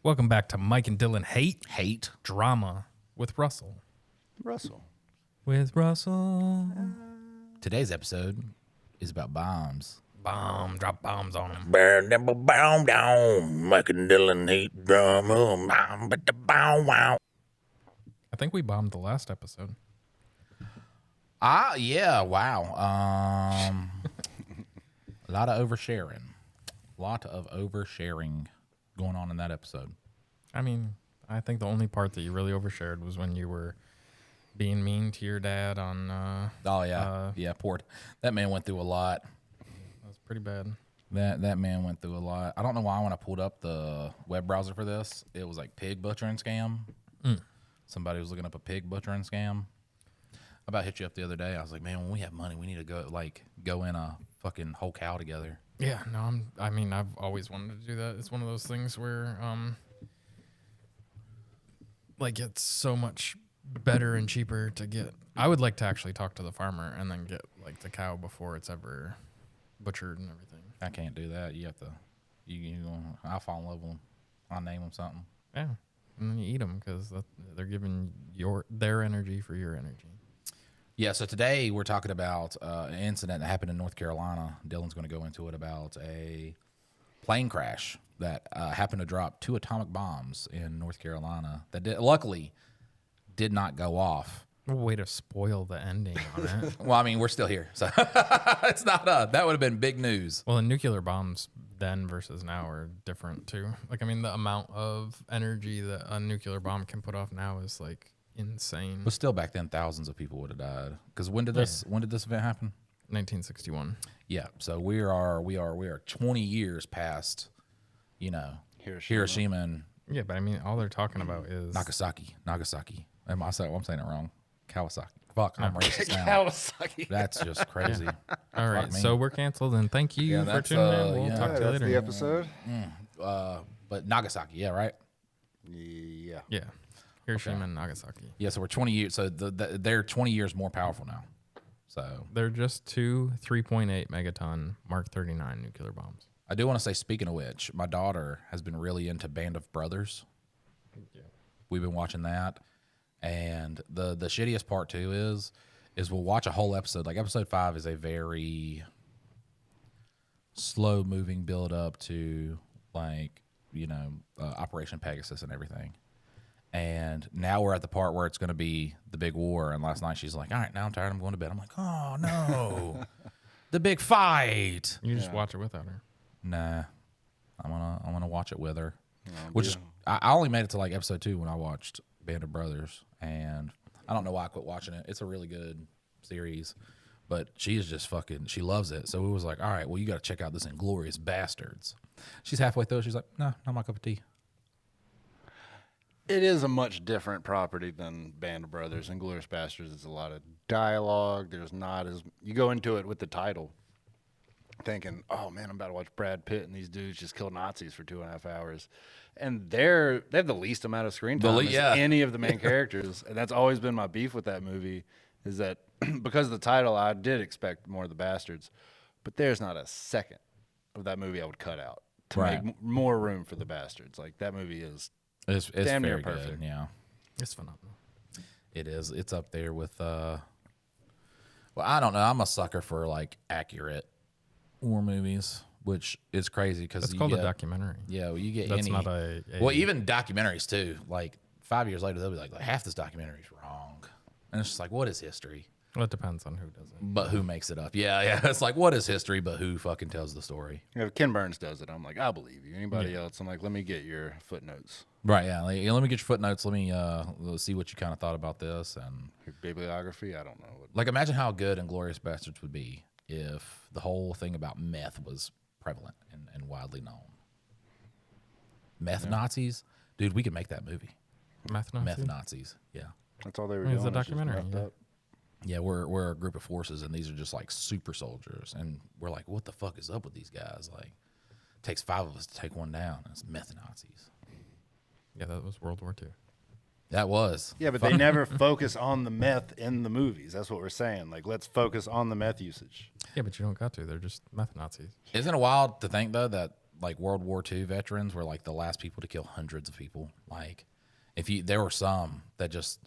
Welcome back to Mike and Dylan Hate Drama with Russell. With Russell. Today's episode is about bombs. Drop bombs on him. Bomb down, Mike and Dylan hate drama. I think we bombed the last episode. Yeah, wow. A lot of oversharing. Going on in that episode. I mean, I think the only part that you really overshared was when you were being mean to your dad on... That man went through a lot. That was pretty bad. That man went through a lot. I don't know why when I pulled up the web browser for this, it was like pig butchering scam. Somebody was looking up a pig butchering scam. I about hit you up the other day. I was like, man, when we have money, we need to go in a fucking whole cow together. Yeah, no, I've always wanted to do that. It's one of those things where, it's so much better and cheaper to get. I would like to actually talk to the farmer and then get, the cow before it's ever butchered and everything. I can't do that. You have to, I'll fall in love with them. I'll name them something. Yeah, and then you eat them because they're giving their energy for your energy. Yeah, so today we're talking about an incident that happened in North Carolina. Dylan's going to go into it about a plane crash that happened to drop 2 atomic bombs in North Carolina that luckily did not go off. Way to spoil the ending on it. Well, I mean, we're still here, so it's not that would have been big news. Well, the nuclear bombs then versus now are different too. The amount of energy that a nuclear bomb can put off now is insane. But still, back then, thousands of people would have died. Because when did this event happen? 1961. Yeah, so we are 20 years past, Hiroshima and yeah, but all they're talking about is Nagasaki. I'm saying it wrong. Kawasaki. Fuck, I'm racist now. Kawasaki. That's just crazy. All right, so we're canceled, and thank you for tuning in. We'll talk to you later. The episode. But Nagasaki, yeah, right? Yeah. Yeah, Hiroshima and Nagasaki. Yeah, so we're 20 years. So they're 20 years more powerful now. So they're just 2 3.8 megaton Mark 39 nuclear bombs. I do want to say, speaking of which, my daughter has been really into Band of Brothers. Yeah. We've been watching that. And the shittiest part too is we'll watch a whole episode. Like episode 5 is a very slow moving build up to Operation Pegasus and everything. And now we're at the part where it's going to be the big war. And last night she's like, all right, now I'm tired. I'm going to bed. I'm like, oh no, the big fight. You just watch it without her. Nah, I'm gonna watch it with her. I only made it to episode 2 when I watched Band of Brothers, and I don't know why I quit watching it. It's a really good series, but she is just she loves it. So it was like, all right, well, you got to check out this Inglourious Bastards. She's halfway through. She's like, no, not my cup of tea. It is a much different property than Band of Brothers. Inglourious Bastards is a lot of dialogue. There's not as you go into it with the title, thinking, oh man, I'm about to watch Brad Pitt and these dudes just kill Nazis for 2.5 hours. And they have the least amount of screen time as any of the main characters. And that's always been my beef with that movie, is that because of the title, I did expect more of the Bastards. But there's not a second of that movie I would cut out to make more room for the Bastards. That movie is it's damn near very perfect. Good, yeah. It's phenomenal. It is. It's up there with, well, I don't know. I'm a sucker for accurate war movies, which is crazy because it's called a documentary. Yeah, well, you get that's not a well, even documentaries too. 5 years later, they'll be like half this documentary's wrong, and it's just what is history? Well, it depends on who does it, but who makes it up? Yeah. It's what is history, but who fucking tells the story? Ken Burns does it. I'm like, I believe you. Anybody else? I'm like, let me get your footnotes. Right. Yeah. Let me get your footnotes. Let me see what you kind of thought about this and your bibliography. I don't know. Imagine how good Inglourious Bastards would be if the whole thing about meth was prevalent and widely known. Meth Nazis? Dude, we could make that movie. Meth Nazis? Meth Nazis, yeah. That's all they were doing. It's a documentary. Yeah, we're a group of forces, and these are just super soldiers. And we're like, what the fuck is up with these guys? It takes 5 of us to take one down, and it's meth Nazis. Yeah, that was World War II. That was. Yeah, but they never focus on the meth in the movies. That's what we're saying. Let's focus on the meth usage. Yeah, but you don't got to. They're just meth Nazis. Isn't it wild to think, though, that like World War II veterans were like the last people to kill hundreds of people. Like, there were some that just,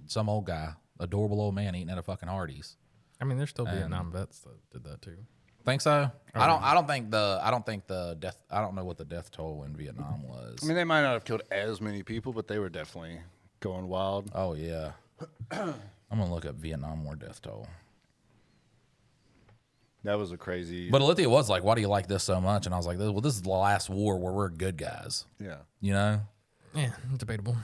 some old guy, adorable old man eating at a fucking Hardee's. I mean, there's still Vietnam vets that did that too. Think so? I don't think the death. I don't know what the death toll in Vietnam was. I mean, they might not have killed as many people, but they were definitely going wild. Oh yeah. I'm gonna look up Vietnam War death toll. That was a crazy. But Alithia was like, "Why do you like this so much?" And I was like, "Well, this is the last war where we're good guys." Yeah. You know? Yeah, debatable.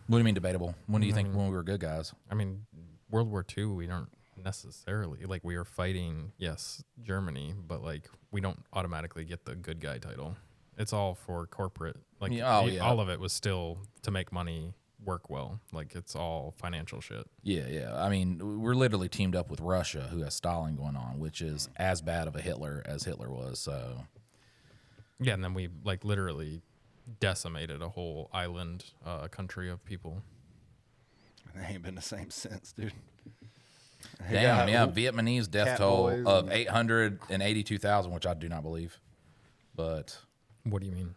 What do you mean debatable? When do you think when we were good guys? I mean, World War II, we don't necessarily like we were fighting, yes, Germany, but like we don't automatically get the good guy title. It's all for corporate. Like all of it was still to make money work well. Like it's all financial shit. Yeah. I mean, we're literally teamed up with Russia, who has Stalin going on, which is as bad of a Hitler as Hitler was. So yeah, and then we like literally decimated a whole island, country of people. They ain't been the same since, dude. Damn, yeah. Vietnamese death toll of 882,000, which I do not believe. But what do you mean?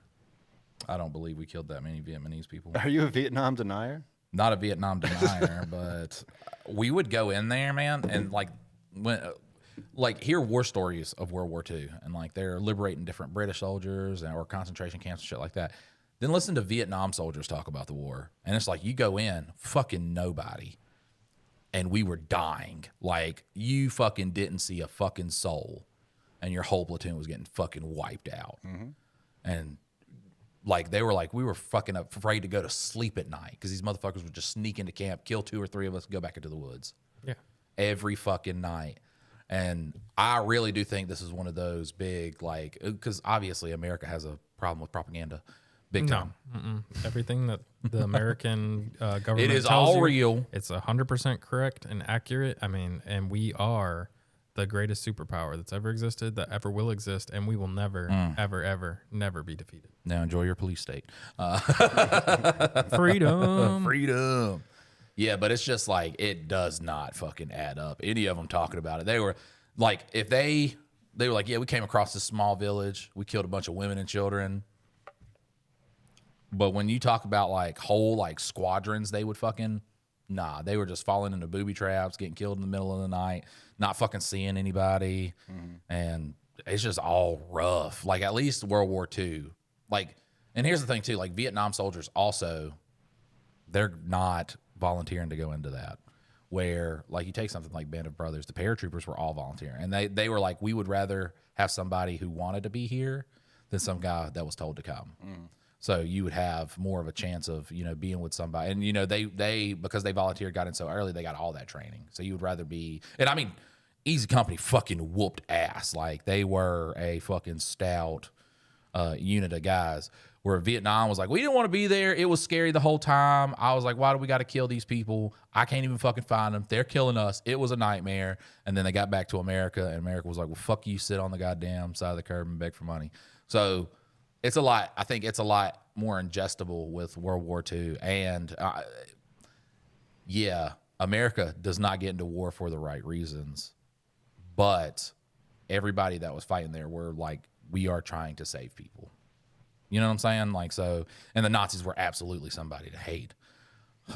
I don't believe we killed that many Vietnamese people. Are you a Vietnam denier? Not a Vietnam denier, but we would go in there, man, and hear war stories of World War II, and like they're liberating different British soldiers or concentration camps and shit like that. Then listen to Vietnam soldiers talk about the war, and it's like you go in, fucking nobody, and we were dying. Like you fucking didn't see a fucking soul, and your whole platoon was getting fucking wiped out, and. Like, they were like, we were fucking afraid to go to sleep at night because these motherfuckers would just sneak into camp, kill 2 or 3 of us, and go back into the woods. Yeah. Every fucking night. And I really do think this is one of those big, like, because obviously America has a problem with propaganda. Big time. No. Everything that the American government it is tells all you, real. It's 100% correct and accurate. I mean, and we are the greatest superpower that's ever existed, that ever will exist, and we will never, ever, ever, never be defeated. Now enjoy your police state. Freedom. Freedom. Yeah, but it's just like, it does not fucking add up. Any of them talking about it. They were like, if they were like, yeah, we came across this small village. We killed a bunch of women and children. But when you talk about like whole like squadrons, they would fucking... Nah, they were just falling into booby traps, getting killed in the middle of the night, not fucking seeing anybody. And it's just all rough. Like, at least World War II. Like, and here's the thing, too. Like, Vietnam soldiers also, they're not volunteering to go into that. Where, like, you take something like Band of Brothers, the paratroopers were all volunteering. And they were like, we would rather have somebody who wanted to be here than some guy that was told to come. So you would have more of a chance of, being with somebody. And, they because they volunteered, got in so early, they got all that training. So you would rather be, and I mean, Easy Company fucking whooped ass. Like, they were a fucking stout unit of guys. Where Vietnam was like, we didn't want to be there. It was scary the whole time. I was like, why do we got to kill these people? I can't even fucking find them. They're killing us. It was a nightmare. And then they got back to America, and America was like, well, fuck you, sit on the goddamn side of the curb and beg for money. So... it's a lot. I think it's a lot more ingestible with World War II. And, America does not get into war for the right reasons. But everybody that was fighting there were like, we are trying to save people. You know what I'm saying? Like, so, and the Nazis were absolutely somebody to hate.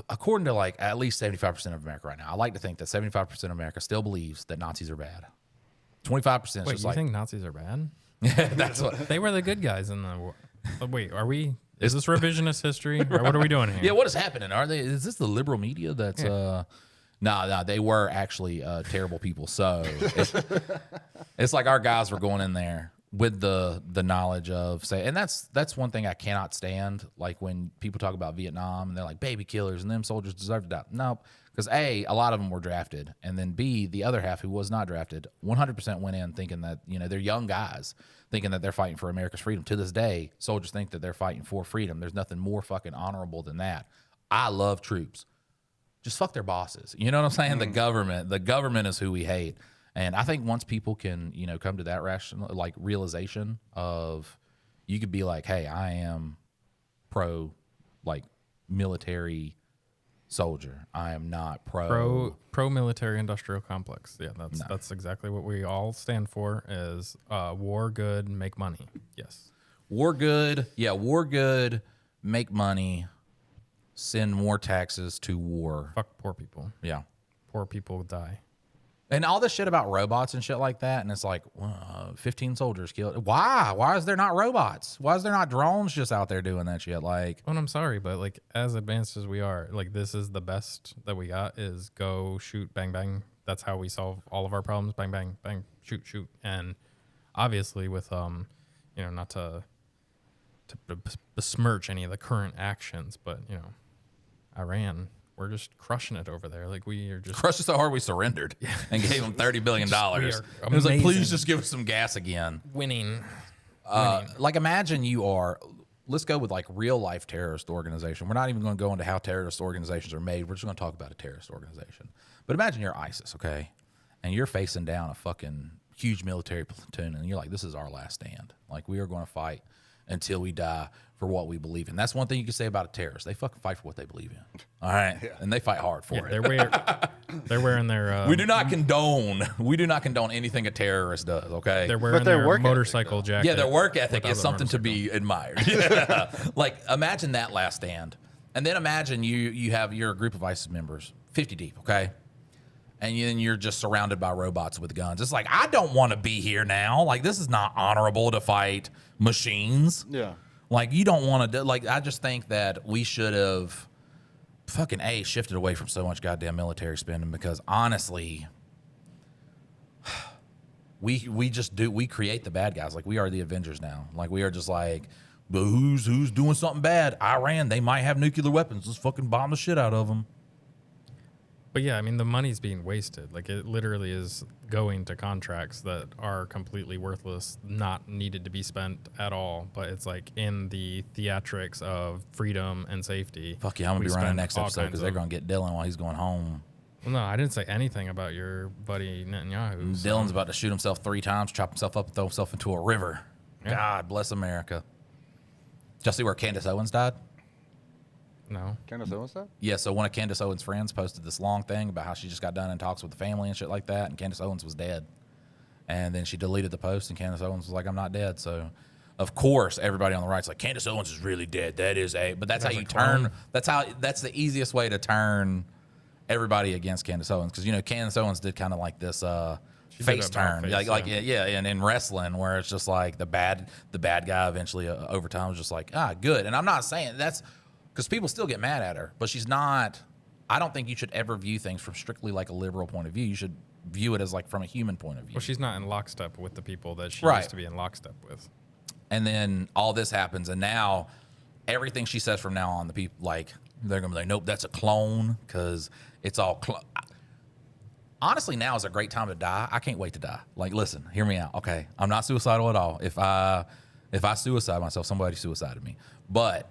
According to, like, at least 75% of America right now, I like to think that 75% of America still believes that Nazis are bad. 25% is Wait, just you like... think Nazis are bad? That's what they were the good guys in the war. Wait, are we? Is this revisionist history, or what are we doing here? Yeah, what is happening? Are they? Is this the liberal media that's? No, they were actually terrible people. So it's like our guys were going in there with the knowledge of and that's one thing I cannot stand. Like when people talk about Vietnam and they're like baby killers and them soldiers deserve to die. No, because A, a lot of them were drafted, and then B, the other half who was not drafted, 100% went in thinking that they're young guys thinking that they're fighting for America's freedom. To this day, soldiers think that they're fighting for freedom. There's nothing more fucking honorable than that. I love troops. Just fuck their bosses. You know what I'm saying? The government is who we hate. And I think once people can, come to that rational, like, realization of, you could be like, hey, I am pro, like, military soldier. I am not pro military industrial complex. Yeah, that's exactly what we all stand for. Is war good, make money. Yes. War good. Yeah, war good, make money, send more taxes to war. Fuck poor people. Yeah. Poor people die. And all this shit about robots and shit like that, and it's like 15 soldiers killed. Why? Why is there not robots? Why is there not drones just out there doing that shit? Like, well, I'm sorry, but like as advanced as we are, like this is the best that we got is go shoot, bang, bang. That's how we solve all of our problems. Bang, bang, bang, shoot, shoot. And obviously with, not to besmirch any of the current actions, but, Iran, we're just crushing it over there. Like we are just crushed it so hard we surrendered and gave them $30 billion. It was like, please just give us some gas again. Winning. Like imagine let's go with like real life terrorist organization. We're not even going to go into how terrorist organizations are made. We're just going to talk about a terrorist organization. But imagine you're ISIS, okay? And you're facing down a fucking huge military platoon and you're like, this is our last stand. Like we are going to fight until we die for what we believe in. That's one thing you can say about a terrorist. They fucking fight for what they believe in. All right? Yeah. And they fight hard for it. They're wearing their... we do not condone anything a terrorist does, okay? They're wearing their motorcycle jacket. Yeah, their work ethic is something to be admired. Yeah. Like, imagine that last stand. And then imagine you're a group of ISIS members, 50 deep, okay? And then you're just surrounded by robots with guns. It's like, I don't want to be here now. Like, this is not honorable to fight machines. Yeah. Like, you don't want to do, like, I just think that we should have fucking shifted away from so much goddamn military spending because honestly, we create the bad guys. Like, we are the Avengers now. Like, we are just like, but who's doing something bad? Iran, they might have nuclear weapons. Let's fucking bomb the shit out of them. But yeah, I mean, the money's being wasted. Like, it literally is going to contracts that are completely worthless, not needed to be spent at all. But it's like in the theatrics of freedom and safety. Fuck yeah, I'm going to be running next episode because they're going to get Dylan while he's going home. Well, no, I didn't say anything about your buddy Netanyahu. Dylan's about to shoot himself 3 times, chop himself up, and throw himself into a river. Yeah. God bless America. Did y'all see where Candace Owens died? No. Candace Owens died? Yeah, so one of Candace Owens' friends posted this long thing about how she just got done in talks with the family and shit like that, and Candace Owens was dead. And then she deleted the post, and Candace Owens was like, I'm not dead. So, of course, everybody on the right's like, Candace Owens is really dead. That is but that's how you turn. That's the easiest way to turn everybody against Candace Owens. Because, Candace Owens did kind of like this face turn. And in wrestling, where it's just like the bad guy eventually over time was just like, good. And I'm not saying that's, because people still get mad at her, but she's not. I don't think you should ever view things from strictly like a liberal point of view. You should view it as like from a human point of view. Well, she's not in lockstep with the people that she used to be in lockstep with. And then all this happens, and now everything she says from now on, the people they're gonna be like, nope, that's a clone because it's all. Honestly, now is a great time to die. I can't wait to die. Like, listen, hear me out. Okay, I'm not suicidal at all. If I suicide myself, somebody suicided me, but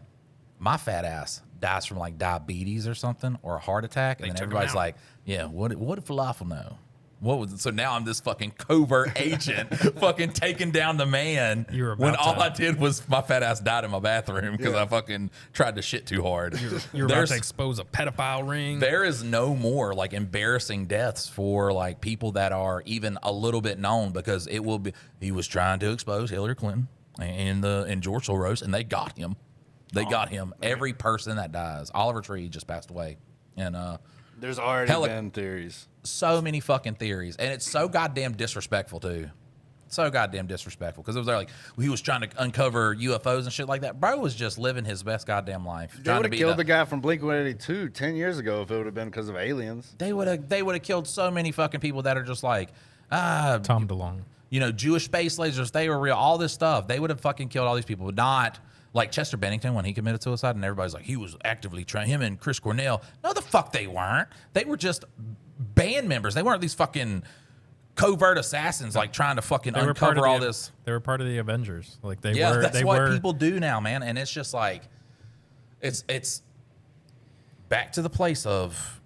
my fat ass dies from like diabetes or something or a heart attack, and then everybody's like, "Yeah, what did falafel know? What was it?" So now I'm this fucking covert agent, fucking taking down the man. When all I did was my fat ass died in my bathroom because I fucking tried to shit too hard. You're about to expose a pedophile ring. There is no more like embarrassing deaths for like people that are even a little bit known because it will be. He was trying to expose Hillary Clinton and George Soros, and they got him. They got him. Every person that dies. Oliver Tree just passed away. And there's already been theories. So many fucking theories. And it's so goddamn disrespectful, too. So goddamn disrespectful. Because it was like, he was trying to uncover UFOs and shit like that. Bro was just living his best goddamn life. They would have killed the guy from Blink-182 10 years ago if it would have been because of aliens. They would have killed so many fucking people that are just like, Tom DeLonge. Jewish space lasers, they were real. All this stuff. They would have fucking killed all these people. But not... Like Chester Bennington when he committed suicide, and everybody's like, he was actively trying, him and Chris Cornell. No, the fuck they weren't. They were just band members. They weren't these fucking covert assassins like trying to fucking uncover all this. They were part of the Avengers. Like they were. That's what people do now, man. And it's just like, it's back to the place of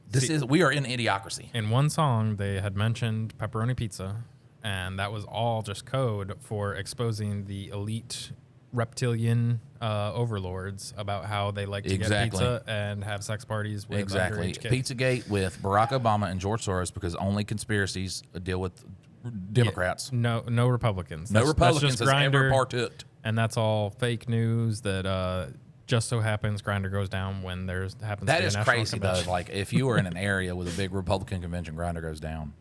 we are in idiocracy. In one song, they had mentioned pepperoni pizza, and that was all just code for exposing the elite reptilian overlords about how they like to get pizza and have sex parties with underage kids. Pizzagate with Barack Obama and George Soros, because only conspiracies deal with Democrats. Yeah, no Republicans. No Republicans has ever partook. And that's all fake news that just so happens Grindr goes down when there's happens that to be is a national crazy convention. though. Like if you were in an area with a big Republican convention, Grindr goes down.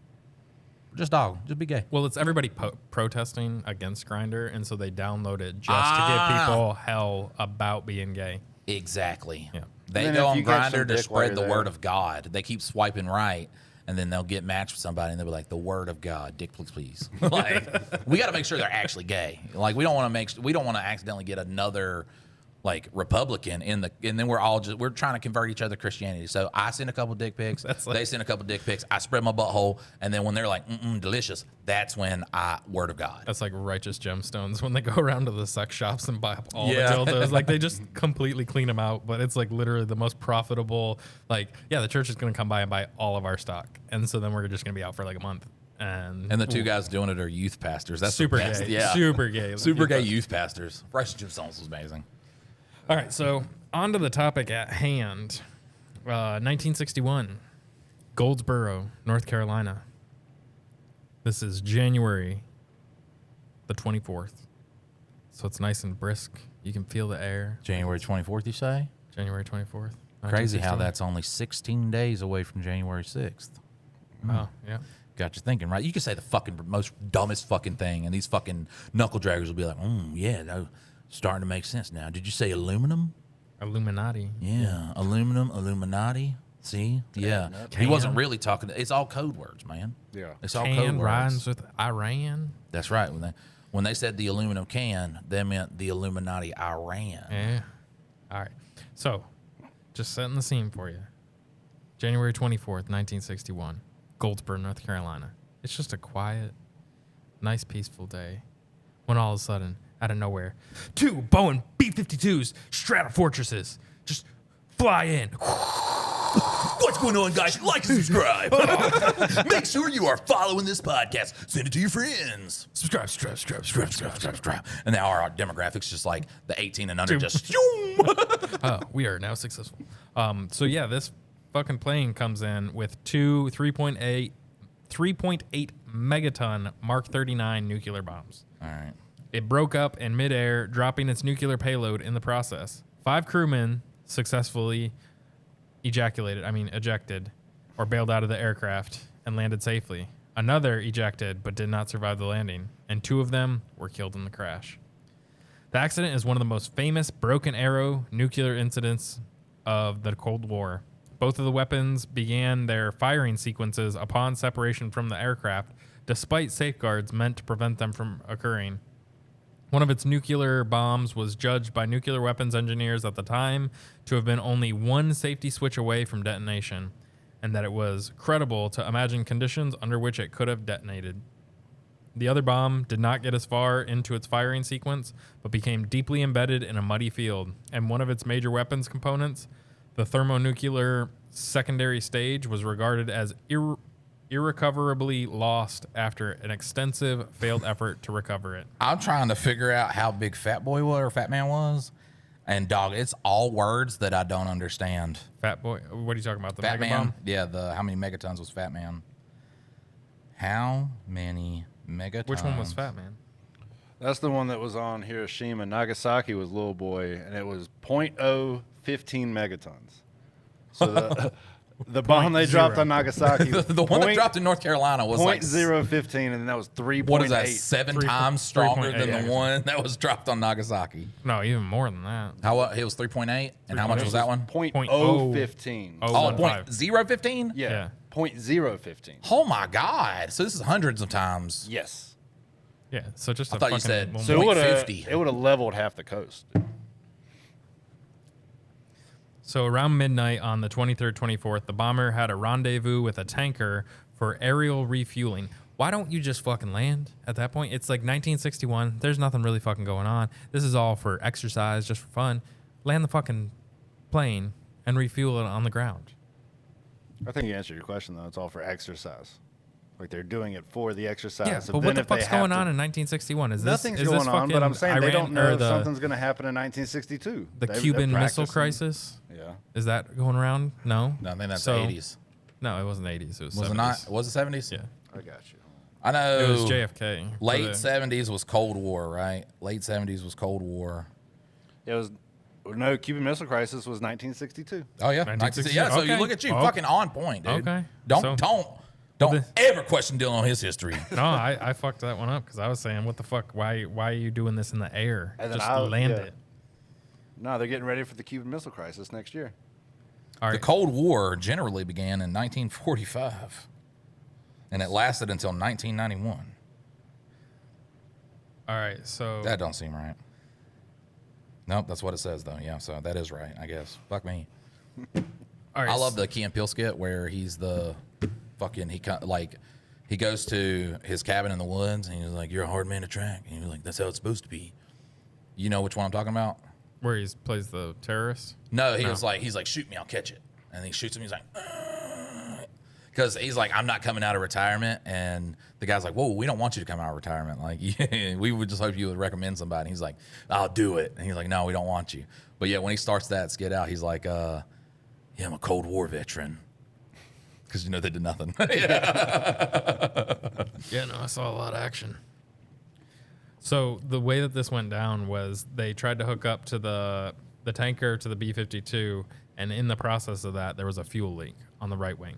Just be gay. Well, it's everybody protesting against Grindr, and so they download it just to give people hell about being gay. Exactly. Yeah. They go on Grindr to spread the word of God. They keep swiping right, and then they'll get matched with somebody, and they'll be like, "The word of God, dick, please." Like, we got to make sure they're actually gay. Like, we don't want to accidentally get another like Republican and then we're trying to convert each other to Christianity. So I send a couple dick pics, they send a couple dick pics, I spread my butthole, and then when they're like delicious, that's when word of God. That's like righteous gemstones when they go around to the sex shops and buy up all the dildos. Like they just completely clean them out, but it's like literally the most profitable. Like, yeah, the church is going to come by and buy all of our stock, and so then we're just going to be out for like a month. And the two guys doing it are youth pastors. That's super the best. gay, yeah, super gay, super gay youth pastors. Righteous gemstones was amazing. All right, so on to the topic at hand. 1961, Goldsboro, North Carolina. This is January the 24th. So it's nice and brisk. You can feel the air. January 24th, you say? January 24th. Crazy how that's only 16 days away from January 6th. Oh, yeah. Got you thinking, right? You could say the fucking most dumbest fucking thing, and these fucking knuckle draggers will be like, yeah, no. Starting to make sense now. Did you say aluminum? Illuminati. Yeah, aluminum, Illuminati. See? Yeah. He wasn't really talking. It's all code words, man. Yeah. It's all code words. Rhymes with Iran. That's right. When they said the aluminum can, they meant the Illuminati Iran. Yeah. All right. So, just setting the scene for you. January 24th, 1961. Goldsboro, North Carolina. It's just a quiet, nice, peaceful day. When all of a sudden, out of nowhere, 2 Boeing B-52s Stratofortresses just fly in. What's going on, guys? Like and subscribe. Make sure you are following this podcast. Send it to your friends. Subscribe. And now our demographics just like the 18 and under just we are now successful. So yeah, this fucking plane comes in with 2 3.8 megaton Mark 39 nuclear bombs. All right. It broke up in midair, dropping its nuclear payload in the process. 5 crewmen successfully ejected or bailed out of the aircraft and landed safely. Another ejected but did not survive the landing, and 2 of them were killed in the crash. The accident is one of the most famous broken arrow nuclear incidents of the Cold War. Both of the weapons began their firing sequences upon separation from the aircraft, despite safeguards meant to prevent them from occurring. One of its nuclear bombs was judged by nuclear weapons engineers at the time to have been only 1 safety switch away from detonation, and that it was credible to imagine conditions under which it could have detonated. The other bomb did not get as far into its firing sequence, but became deeply embedded in a muddy field, and one of its major weapons components, the thermonuclear secondary stage, was regarded as irrecoverably lost after an extensive failed effort to recover it. I'm trying to figure out how big Fat Boy was or Fat Man was, and dog, it's all words that I don't understand. Fat Boy? What are you talking about? The Fat mega Man? bomb? Yeah, how many megatons was Fat Man? How many megatons? Which one was Fat Man? That's the one that was on Hiroshima. Nagasaki was Little Boy, and it was 0.015 megatons. So the bomb they dropped on Nagasaki, the one that dropped in North Carolina was like 0.015, and then that was 3.8. What is that? 7 times stronger than the 3.8. one that was dropped on Nagasaki. No, even more than that. How it was 3.8, and how much was that one? 0.015. Oh, Oh, 0.15. 0.015? Yeah. 0.015. Oh my God! So this is hundreds of times. Yes. Yeah, so just I a thought you fucking said little- So .50. it would have leveled half the coast. So around midnight on the 23rd, 24th, the bomber had a rendezvous with a tanker for aerial refueling. Why don't you just fucking land at that point? It's like 1961. There's nothing really fucking going on. This is all for exercise, just for fun. Land the fucking plane and refuel it on the ground. I think you answered your question, though. It's all for exercise. Like they're doing it for the exercise. Yeah, So but then what the if they fuck's have going to- on in 1961? Is Nothing's this going on, but I'm saying they don't Iran, know or if something's going to happen in 1962. the They're Cuban Missile practicing. Crisis? Yeah. Is that going around? No. No, I think that's So- the 80s. No, it wasn't 80s. It was 70s. Was it not? Was it 70s? Yeah. I got you. I know. It was JFK. Late 70s was Cold War, right? Late 70s was Cold War. It was no Cuban Missile Crisis was 1962. Oh yeah, 1960. yeah. So you Okay. look at you, Oh. fucking on point, dude. Okay. Don't the- ever question Dylan on his history. No, I fucked that one up because I was saying, what the fuck? Why are you doing this in the air? And then Just I- land yeah. it. No, they're getting ready for the Cuban Missile Crisis next year. All The right. Cold War generally began in 1945, and it lasted until 1991. All right. So That don't seem right. Nope, that's what it says though. Yeah, so that is right, I guess. Fuck me. all right. I love the Key and Peele skit where he's the fucking he goes to his cabin in the woods and he's like, "You're a hard man to track," and he's like, "That's how it's supposed to be." You know which one I'm talking about? where he plays the terrorist. No, he's like, "Shoot me, I'll catch it," and he shoots him. He's like, because he's like, "I'm not coming out of retirement," and the guy's like, "Whoa, we don't want you to come out of retirement. Like, we would just hope you would recommend somebody." And he's like, "I'll do it," and he's like, "No, we don't want you." But yeah, when he starts that skit out, he's like, "Yeah, I'm a Cold War veteran," because they did nothing. Yeah, no, I saw a lot of action. So the way that this went down was they tried to hook up to the tanker to the B-52, and in the process of that, there was a fuel leak on the right wing.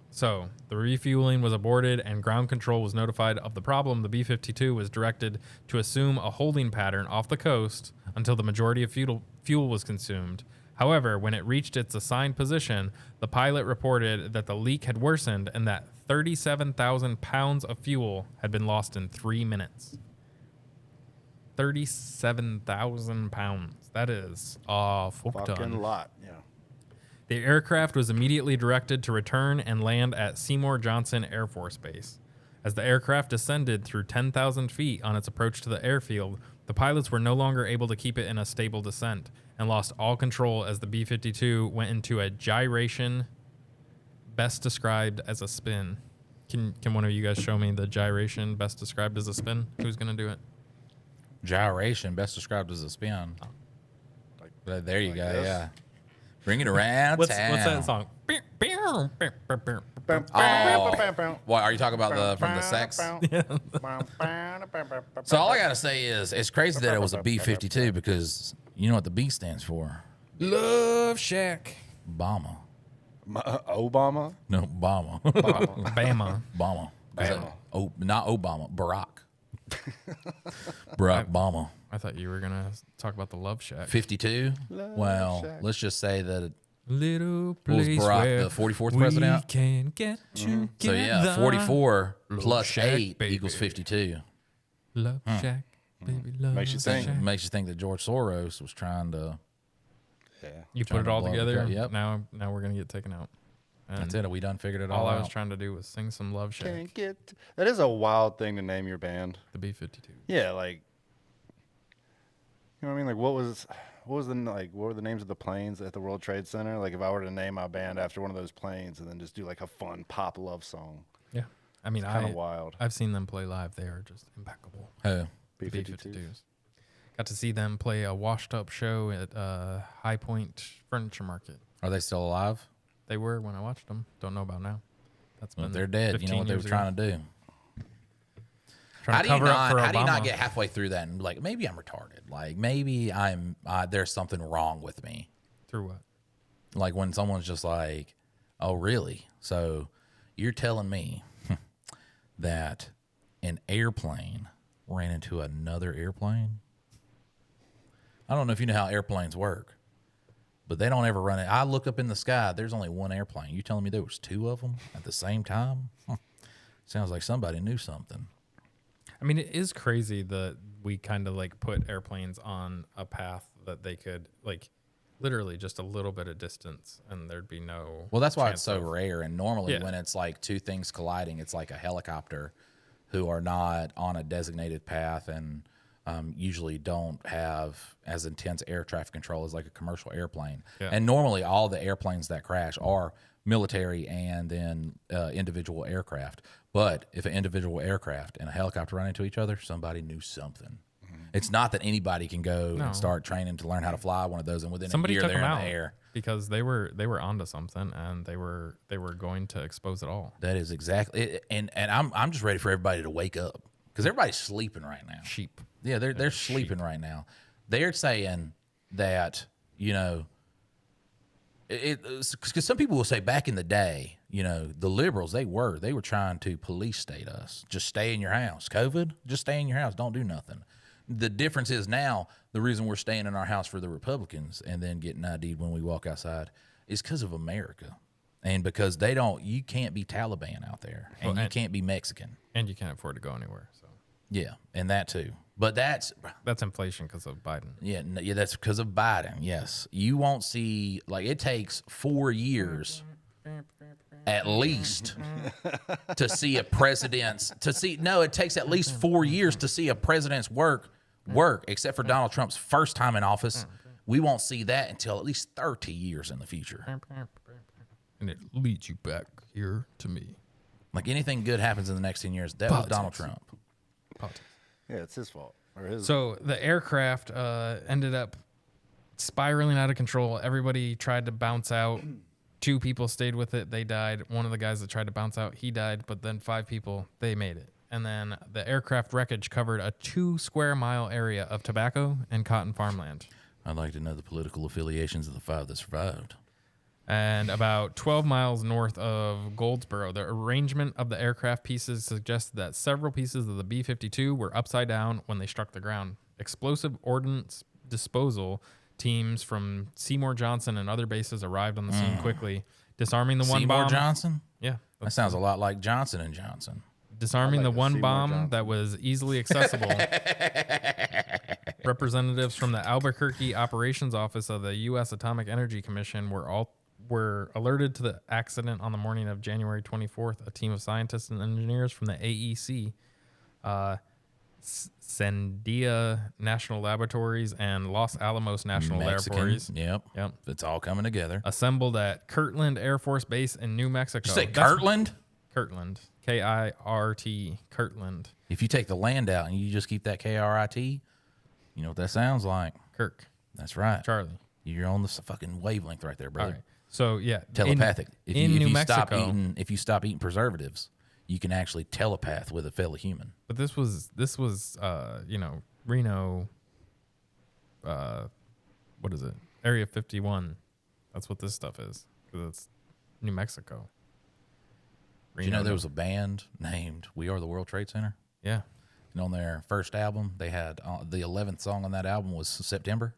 So the refueling was aborted, and ground control was notified of the problem. The B-52 was directed to assume a holding pattern off the coast until the majority of fuel was consumed. However, when it reached its assigned position, the pilot reported that the leak had worsened and that 37,000 pounds of fuel had been lost in 3 minutes. 37,000 pounds. That is a fuck Fucking ton. lot. Yeah. The aircraft was immediately directed to return and land at Seymour Johnson Air Force Base. As the aircraft descended through 10,000 feet on its approach to the airfield, the pilots were no longer able to keep it in a stable descent and lost all control as the B-52 went into a gyration, best described as a spin. Can one of you guys show me the gyration best described as a spin? Who's going to do it? Gyration, best described as a spin. There you like go. this? Yeah, bring it around What's town. that song? What are you talking about from the sex? So all I gotta say is it's crazy that it was a B-52 because you know what the B stands for? Love Shack. Obama. Obama? No, Obama. Bama. Obama. Bama. Oh, not Obama. Barack. Barack Obama. I thought you were going to talk about the Love Shack. 52. Well, Shack. let's just say that. Little What was place Barack, where the 44th we president? can get together. So yeah, 44 Love plus Shack, 8 baby. equals 52. Love Shack, baby, love Makes you think. Shack. Makes you think that George Soros was trying to. Yeah. You Trying put it to all blow the together. cut, yep. Now we're gonna get taken out. And That's it. We done figured it all all I was out. trying to do was sing some Love Shack. Can't get. That is a wild thing to name your band. The B-52. Yeah, like. You know what I mean? Like, what were the names of the planes at the World Trade Center? Like, if I were to name my band after one of those planes and then just do like a fun pop love song, Yeah. I mean, kind of wild. I've seen them play live. They are just impeccable. Who? The B-52s. B-52s. Got to see them play a washed-up show at High Point Furniture Market. Are they still alive? They were when I watched them. Don't know about now. That's Well, been if they're dead. You know 15 what they were years trying ago. to do. Trying to cover up for How do you not Obama. get halfway through that and be like, maybe I'm retarded? Like, maybe there's something wrong with me. Through what? Like when someone's just like, oh, really? So you're telling me that an airplane ran into another airplane? I don't know if you know how airplanes work, but they don't ever run it. I look up in the sky. There's only one airplane. You telling me there was two of them at the same time? Sounds like somebody knew something. I mean, it is crazy that we kind of like put airplanes on a path that they could like literally just a little bit of distance and there'd be no. Well, that's why chance it's so of- rare. And normally Yeah. when it's like two things colliding, it's like a helicopter who are not on a designated path and usually don't have as intense air traffic control as like a commercial airplane. Yeah. And normally all the airplanes that crash are military and then individual aircraft. But if an individual aircraft and a helicopter run into each other, somebody knew something. It's not that anybody can go and start training to learn how to fly one of those, and within a year they're in the air. Because they were onto something, and they were going to expose it all. That is exactly it. And I'm just ready for everybody to wake up, because everybody's sleeping right now. Sheep. Yeah, they're sleeping right now. They're saying that, you know, because some people will say back in the day, you know, the liberals, they were trying to police state us. Just stay in your house. COVID, just stay in your house. Don't do nothing. The difference is now the reason we're staying in our house for the Republicans and then getting ID'd when we walk outside is because of America. And because you can't be Taliban out there, and you can't be Mexican. And you can't afford to go anywhere. So yeah, and that too. But that's inflation because of Biden. Yeah, that's because of Biden. Yes, you won't see, like, it takes 4 years at least to see a president's it takes at least 4 years to see a president's work, except for Donald Trump's first time in office. We won't see that until at least 30 years in the future. And it leads you back here to me. Like, anything good happens in the next 10 years, that was Donald Trump. Politics. Yeah, it's his fault. So the aircraft ended up spiraling out of control. Everybody tried to bounce out. 2 people stayed with it. They died. One of the guys that tried to bounce out, he died. But then 5 people, they made it. And then the aircraft wreckage covered a 2 square mile area of tobacco and cotton farmland. I'd like to know the political affiliations of the 5 that survived. And about 12 miles north of Goldsboro, the arrangement of the aircraft pieces suggested that several pieces of the B-52 were upside down when they struck the ground. Explosive ordnance disposal teams from Seymour Johnson and other bases arrived on the scene quickly, disarming the one bomb. Seymour Johnson? Yeah. That sounds a lot like Johnson & Johnson. Disarming the one bomb that was easily accessible. Representatives from the Albuquerque Operations Office of the U.S. Atomic Energy Commission were alerted to the accident on the morning of January 24th. A team of scientists and engineers from the AEC, Sandia National Laboratories, and Los Alamos National Laboratories. Yep. It's all coming together. Assembled at Kirtland Air Force Base in New Mexico. Did you say Kirtland? Kirtland. K-I-R-T. Kirtland. If you take the land out and you just keep that K-R-I-T, you know what that sounds like? Kirk. That's right. Charlie. You're on the fucking wavelength right there, brother. All right. So, yeah. Telepathic. In New Mexico. If you stop eating preservatives, you can actually telepath with a fellow human. But this was Reno, what is it? Area 51. That's what this stuff is. Because it's New Mexico. Did you know there was a band named We Are the World Trade Center? Yeah. And on their first album, they had the 11th song on that album was September.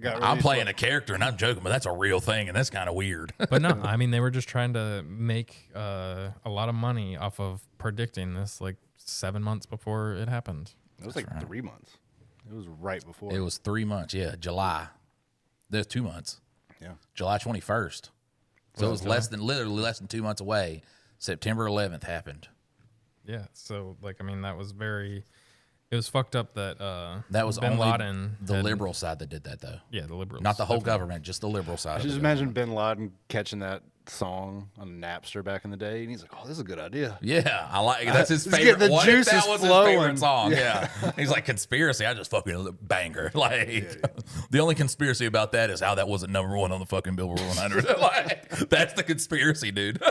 I'm playing a character, and I'm joking, but that's a real thing, and that's kind of weird. But no, I mean, they were just trying to make a lot of money off of predicting this like 7 months before it happened. It was like 3 months. It was right before. It was 3 months, yeah. July. There's 2 months. Yeah. July 21st. So it was literally less than 2 months away. September 11th happened. Yeah. So, like, I mean, that was it was fucked up that was Bin only Laden the liberal side that did that, though. Yeah, the liberals. Not the whole government, just the liberal side. Just imagine Bin Laden catching that song on Napster back in the day, and he's like, "Oh, this is a good idea." Yeah, I like it. That's his favorite. The juice that is was flowing. his favorite song? Yeah. He's like, conspiracy. I just fucking banger. Like, the only conspiracy about that is how that wasn't #1 on the fucking Billboard 100. Like, that's the conspiracy, dude.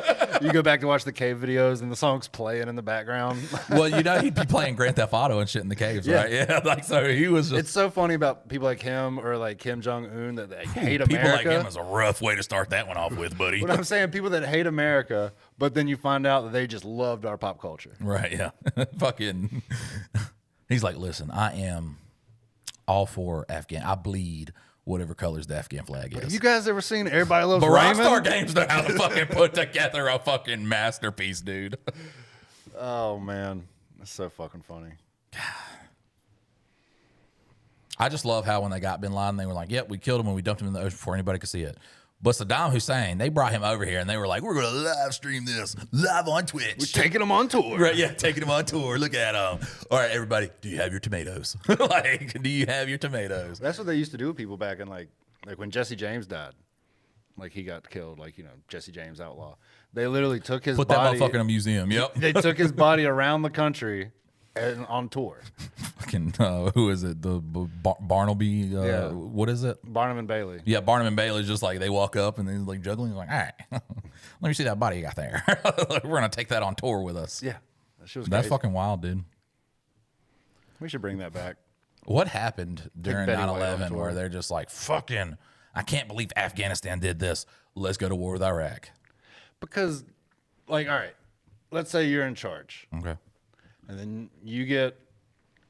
You go back to watch the cave videos, and the song's playing in the background. Well, you know, he'd be playing Grand Theft Auto and shit in the caves, right? Yeah, like, so he was just. It's so funny about people like him or like Kim Jong-un that they hate People America. like him is a rough way to start that one off with, buddy. But I'm saying people that hate America, but then you find out that they just loved our pop culture. Right, yeah. Fucking. He's like, listen, I am all for Afghan. I bleed whatever colors the Afghan flag is. Have you guys ever seen Everybody Loves But Raymond? Rockstar Games know how to fucking put together a fucking masterpiece, dude. Oh, man. That's so fucking funny. I just love how when they got Bin Laden, they were like, yep, we killed him and we dumped him in the ocean before anybody could see it. But Saddam Hussein, they brought him over here and they were like, we're going to live stream this live on Twitch. We're taking him on tour. Right, yeah, taking him on tour. Look at him. All right, everybody, do you have your tomatoes? Like, do you have your tomatoes? That's what they used to do with people back in like when Jesse James died. Like he got killed, like, Jesse James outlaw. They literally took his Put body. that motherfucker in a museum. Yep. They took his body around the country and on tour. Fucking, who is it? The Barnaby, Yeah. What is it? Barnum and Bailey. Yeah, Barnum and Bailey's just like, they walk up and they're like juggling. Like, all right, let me see that body you got there. We're going to take that on tour with us. Yeah. That shit was That's crazy. fucking wild, dude. We should bring that back. What happened during Betty White on 9/11 tour. where they're just like, fucking, I can't believe Afghanistan did this. Let's go to war with Iraq. Because, like, all right, let's say you're in charge. Okay. And then you get,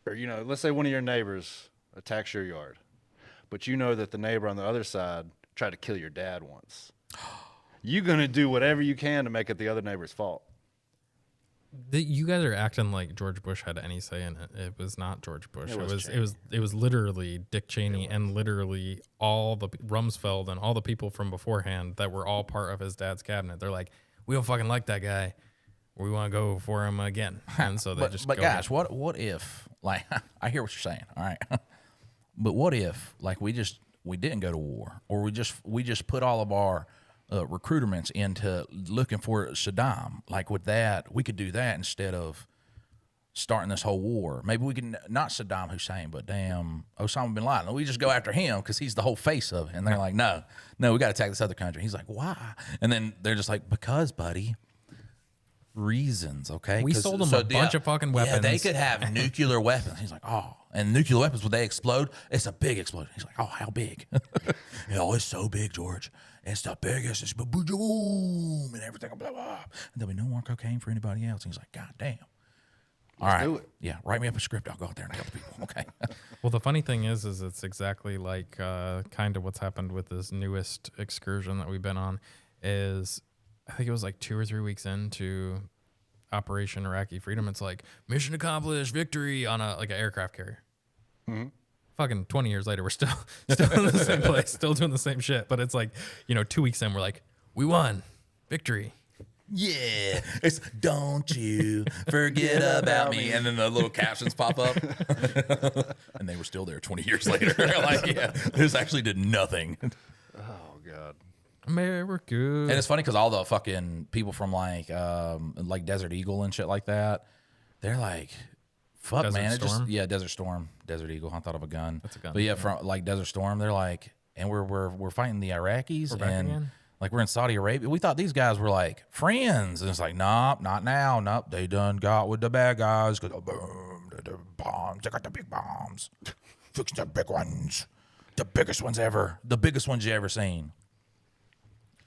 or, let's say one of your neighbors attacks your yard. But you know that the neighbor on the other side tried to kill your dad once. You're going to do whatever you can to make it the other neighbor's fault. You guys are acting like George Bush had any say in it. It was not George Bush. It was literally Dick Cheney and literally all the Rumsfeld and all the people from beforehand that were all part of his dad's cabinet. They're like, we don't fucking like that guy. We want to go for him again. And so they But guys, what if, like, I hear what you're saying, all right? But what if, like, we didn't go to war, or we just put all of our recruitments into looking for Saddam? Like, with that, we could do that instead of starting this whole war. Maybe we can, not Saddam Hussein, but damn Osama bin Laden. We just go after him because he's the whole face of it. And they're like, no, we got to attack this other country. He's like, why? And then they're just like, because, buddy. Reasons, okay? We sold them a bunch of fucking weapons. Yeah, they could have nuclear weapons. He's like, oh, and nuclear weapons, when they explode, it's a big explosion. He's like, oh, how big? It's so big, George. It's the biggest. It's boom, and everything, blah, blah. And there'll be no more cocaine for anybody else. And he's like, God damn. All right. do it. Yeah, write me up a script. I'll go out there and kill the people. Okay. Well, the funny thing is it's exactly like kind of what's happened with this newest excursion that we've been on is I think it was like 2 or 3 weeks into Operation Iraqi Freedom. It's like mission accomplished, victory on an aircraft carrier. Mm-hmm. Fucking 20 years later, we're still in the same place, still doing the same shit. But it's like, 2 weeks in, we're like, we won, victory. Yeah, it's don't you forget about me. And then the little captions pop up. And they were still there 20 years later. Like, yeah, this actually did nothing. Oh, God. America. And it's funny because all the fucking people from like Desert Eagle and shit like that, they're like, fuck, Desert man. Storm? Desert Storm, Desert Eagle. I thought of a gun. That's a gun. But yeah, from like Desert Storm, they're like, and we're fighting the Iraqis. We're back and again? like we're in Saudi Arabia. We thought these guys were like friends. And it's like, nope, not now. Nope, they done got with the bad guys. Cause boom, the bombs. They got the big bombs. Fix the big ones. The biggest ones ever. The biggest ones you ever seen.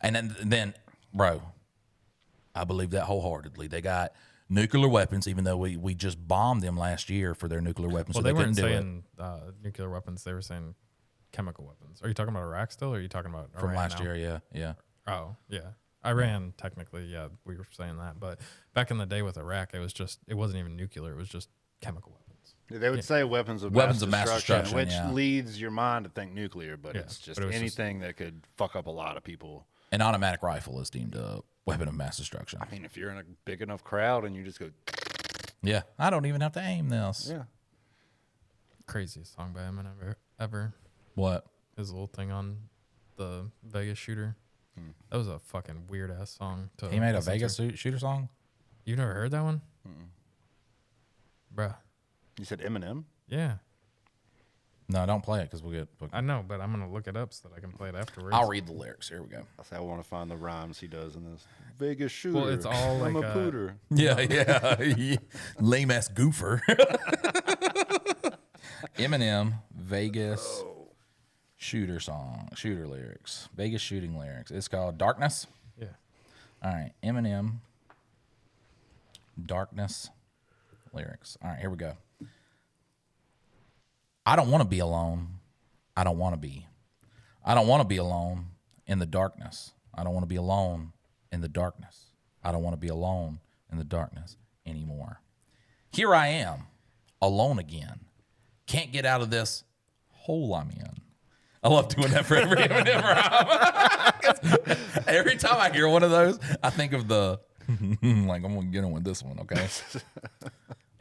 And then, bro, I believe that wholeheartedly. They got nuclear weapons, even though we just bombed them last year for their nuclear weapons. Well, so they weren't couldn't do saying nuclear weapons. They were saying chemical weapons. Are you talking about Iraq still, or are you talking about from Iran last now? year. Yeah. Oh, yeah. Iran, technically, yeah, we were saying that. But back in the day with Iraq, it wasn't even nuclear. It was just chemical weapons. They would say weapons of mass destruction, which leads your mind to think nuclear, but it's just anything that could fuck up a lot of people. An automatic rifle is deemed a weapon of mass destruction. I mean, if you're in a big enough crowd and you just go... Yeah, I don't even have to aim this. Yeah. Craziest song by Eminem ever. What? His little thing on the Vegas shooter. That was a fucking weird ass song. He made a Vegas shooter song? You've never heard that one? Bruh. You said Eminem? Yeah. No, don't play it because we'll get... I know, but I'm going to look it up so that I can play it afterwards. I'll read the lyrics. Here we go. I want to find the rhymes he does in this. Vegas shooter. Well, it's all I'm like a pooter. Yeah. Lame ass goofer. Eminem, Vegas shooter lyrics. Vegas shooting lyrics. It's called Darkness. Yeah. All right. Eminem, Darkness lyrics. All right, here we go. I don't want to be alone. I don't want to be. I don't want to be alone in the darkness. I don't want to be alone in the darkness. I don't want to be alone in the darkness anymore. Here I am, alone again. Can't get out of this hole I'm in. I love doing that for every Eminem rhyme. Every time I hear one of those, I think of the, like, I'm going to get on with this one, okay?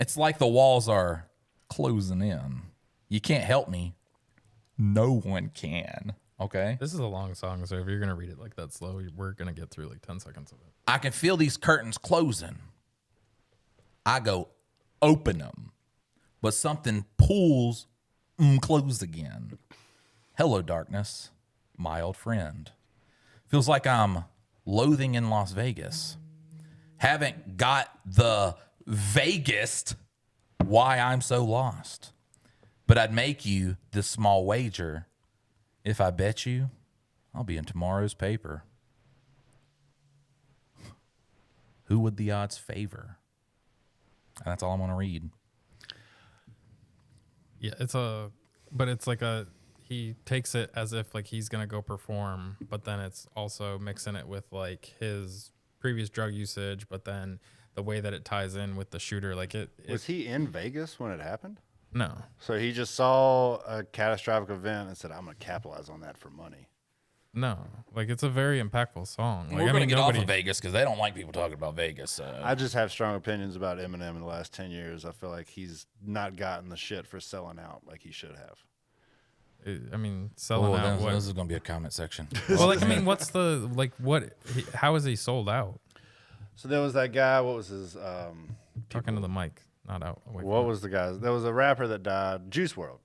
It's like the walls are closing in. You can't help me. No one can, okay? This is a long song, so if you're going to read it like that slow, we're going to get through like 10 seconds of it. I can feel these curtains closing. I go, open them. But something pulls, close again. Hello, darkness, my old friend. Feels like I'm loathing in Las Vegas. Haven't got the vaguest why I'm so lost. But I'd make you this small wager. If I bet you, I'll be in tomorrow's paper. Who would the odds favor? And that's all I'm going to read. Yeah, but it's like he takes it as if like he's gonna go perform, but then it's also mixing it with like his previous drug usage, but then the way that it ties in with the shooter, like Was he in Vegas when it happened? No. So he just saw a catastrophic event and said, I'm gonna capitalize on that for money. No, like it's a very impactful song. Like, We're going to get off of Vegas because they don't like people talking about Vegas. So. I just have strong opinions about Eminem in the last 10 years. I feel like he's not gotten the shit for selling out like he should have. I mean, selling out. This is going to be a comment section. Well, like, I mean, how is he sold out? So there was that guy, what was his... Talking to the mic, not out. What was the guy? There was a rapper that died, Juice WRLD.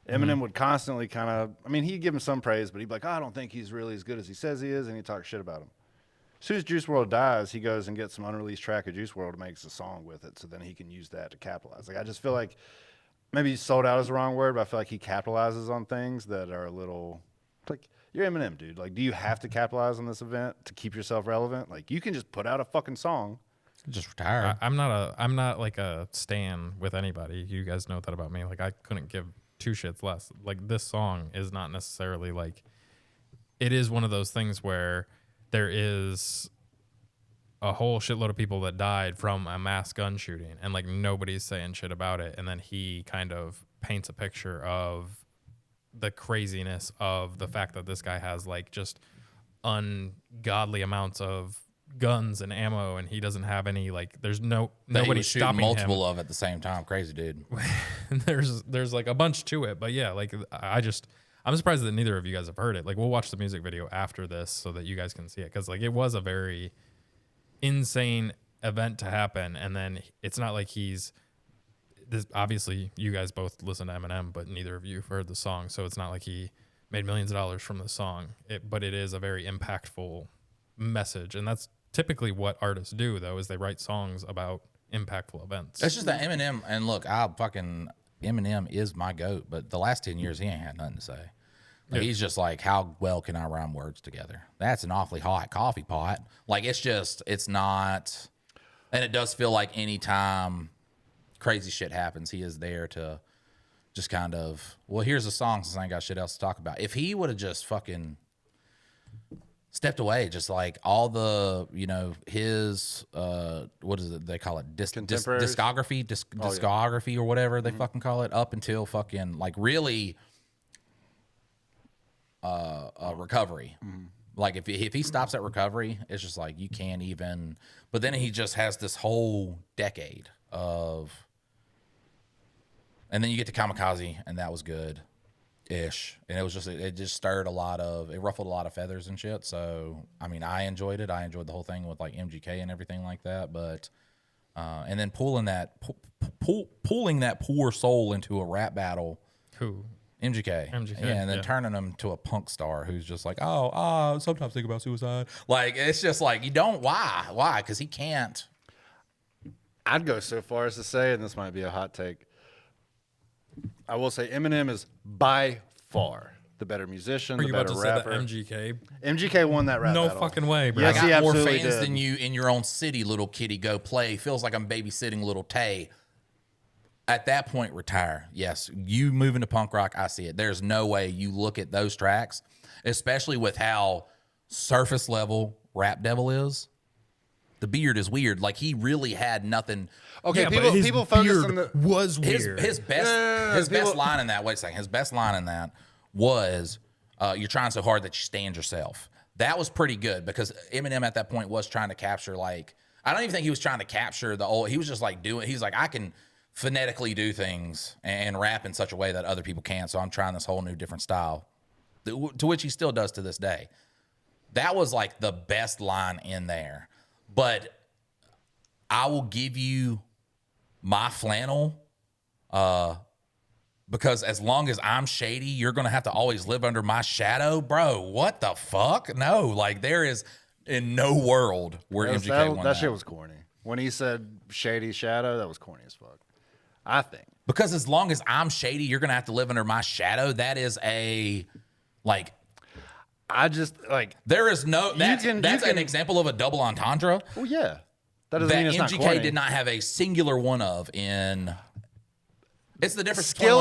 Eminem would constantly kind of, I mean, he'd give him some praise, but he'd be like, I don't think he's really as good as he says he is, and he'd talk shit about him. As soon as Juice WRLD dies, he goes and gets some unreleased track of Juice WRLD and makes a song with it, so then he can use that to capitalize. Like, I just feel like, maybe sold out is the wrong word, but I feel like he capitalizes on things that are a little, like, you're Eminem, dude. Like, do you have to capitalize on this event to keep yourself relevant? Like, you can just put out a fucking song. Just retire. I'm not like a stan with anybody. You guys know that about me. Like, I couldn't give two shits less. Like, this song is not necessarily like, it is one of those things where there is a whole shitload of people that died from a mass gun shooting and like nobody's saying shit about it, and then he kind of paints a picture of the craziness of the fact that this guy has like just ungodly amounts of guns and ammo, and he doesn't have any, like, there's nobody stopping multiple him. of at the same time. Crazy dude. there's like a bunch to it, but yeah, like I'm surprised that neither of you guys have heard it. Like, we'll watch the music video after this so that you guys can see it, because like it was a very insane event to happen, and then it's not like this. Obviously, you guys both listen to Eminem, but neither of you have heard the song, so it's not like he made millions of dollars from the song. But it is a very impactful message, and that's typically what artists do, though, is they write songs about impactful events. It's just that Eminem, and look, Eminem is my GOAT, but the last 10 years, he ain't had nothing to say. Like, he's just like, how well can I rhyme words together? That's an awfully hot coffee pot. Like, it's not, and it does feel like anytime crazy shit happens, he is there to just kind of, well, here's a song since I ain't got shit else to talk about. If he would have just fucking stepped away, just like all the, his, what is it they call it? Discography or whatever they fucking call it, up until fucking like really recovery. Like if he stops at recovery, it's just like you can't even, but then he just has this whole decade of, and then you get to Kamikaze, and that was good ish, and it just stirred it ruffled a lot of feathers and shit. So I mean, I enjoyed it. I enjoyed the whole thing with like MGK and everything like that. But and then pulling that poor soul into a rap battle. Who? MGK, yeah, and then turning him to a punk star who's just like, sometimes think about suicide. Like, it's just like, you don't, why? Because he can't. I'd go so far as to say, and this might be a hot take, I will say Eminem is by far the better musician, the better rapper. Are you about to say that MGK? MGK won that rap battle. No fucking way, bro. Yes, I got more absolutely fans did. than you in your own city, little kitty. Go play. Feels like I'm babysitting little Tay. At that point, retire. Yes, you move into punk rock, I see it. There's no way you look at those tracks, especially with how surface level Rap Devil is. The beard is weird. Like, he really had nothing. Okay, Yeah, people focus on the was weird. His best line in that. Wait a second. His best line in that was, You're trying so hard that you stand yourself. That was pretty good because Eminem at that point was trying to capture, like, I don't even think he was trying to capture the old, he was just like he's like, I can phonetically do things and rap in such a way that other people can't. So I'm trying this whole new different style, to which he still does to this day. That was like the best line in there. But I will give you my flannel, because as long as I'm shady, you're going to have to always live under my shadow. Bro, what the fuck? No, like there is in no world where MGK won that. That shit was corny. When he said shady shadow, that was corny as fuck, I think. Because as long as I'm shady, you're going to have to live under my shadow. That is a, like... I just, like... There is no... That's an example of a double entendre. Well, yeah. That doesn't mean it's not corny. MGK did not have a singular one of in... It's the difference between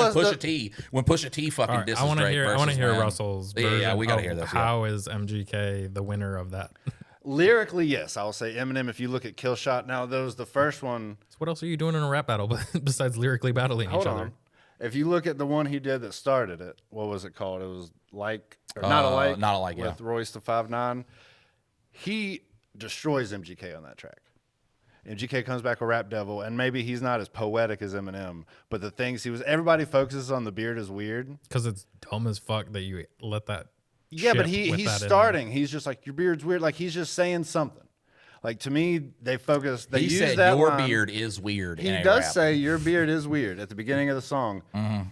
when Pusha T fucking disses Drake versus... I want to hear Russell's version. Yeah, we got to hear this. How is MGK the winner of that? Lyrically, yes. I'll say Eminem, if you look at Kill Shot, now that was the first one. So what else are you doing in a rap battle besides lyrically battling each other? If you look at the one he did that started it, what was it called? It was Not Alike with Royce the 5'9". He destroys MGK on that track. MGK comes back with Rap Devil, and maybe he's not as poetic as Eminem, but the things everybody focuses on the beard is weird. Because it's dumb as fuck that you let that. Yeah, but he's starting. He's just like, your beard's weird. Like, he's just saying something. Like, to me, they use that your line. Beard is weird. He does say your beard is weird at the beginning of the song. Mm-hmm.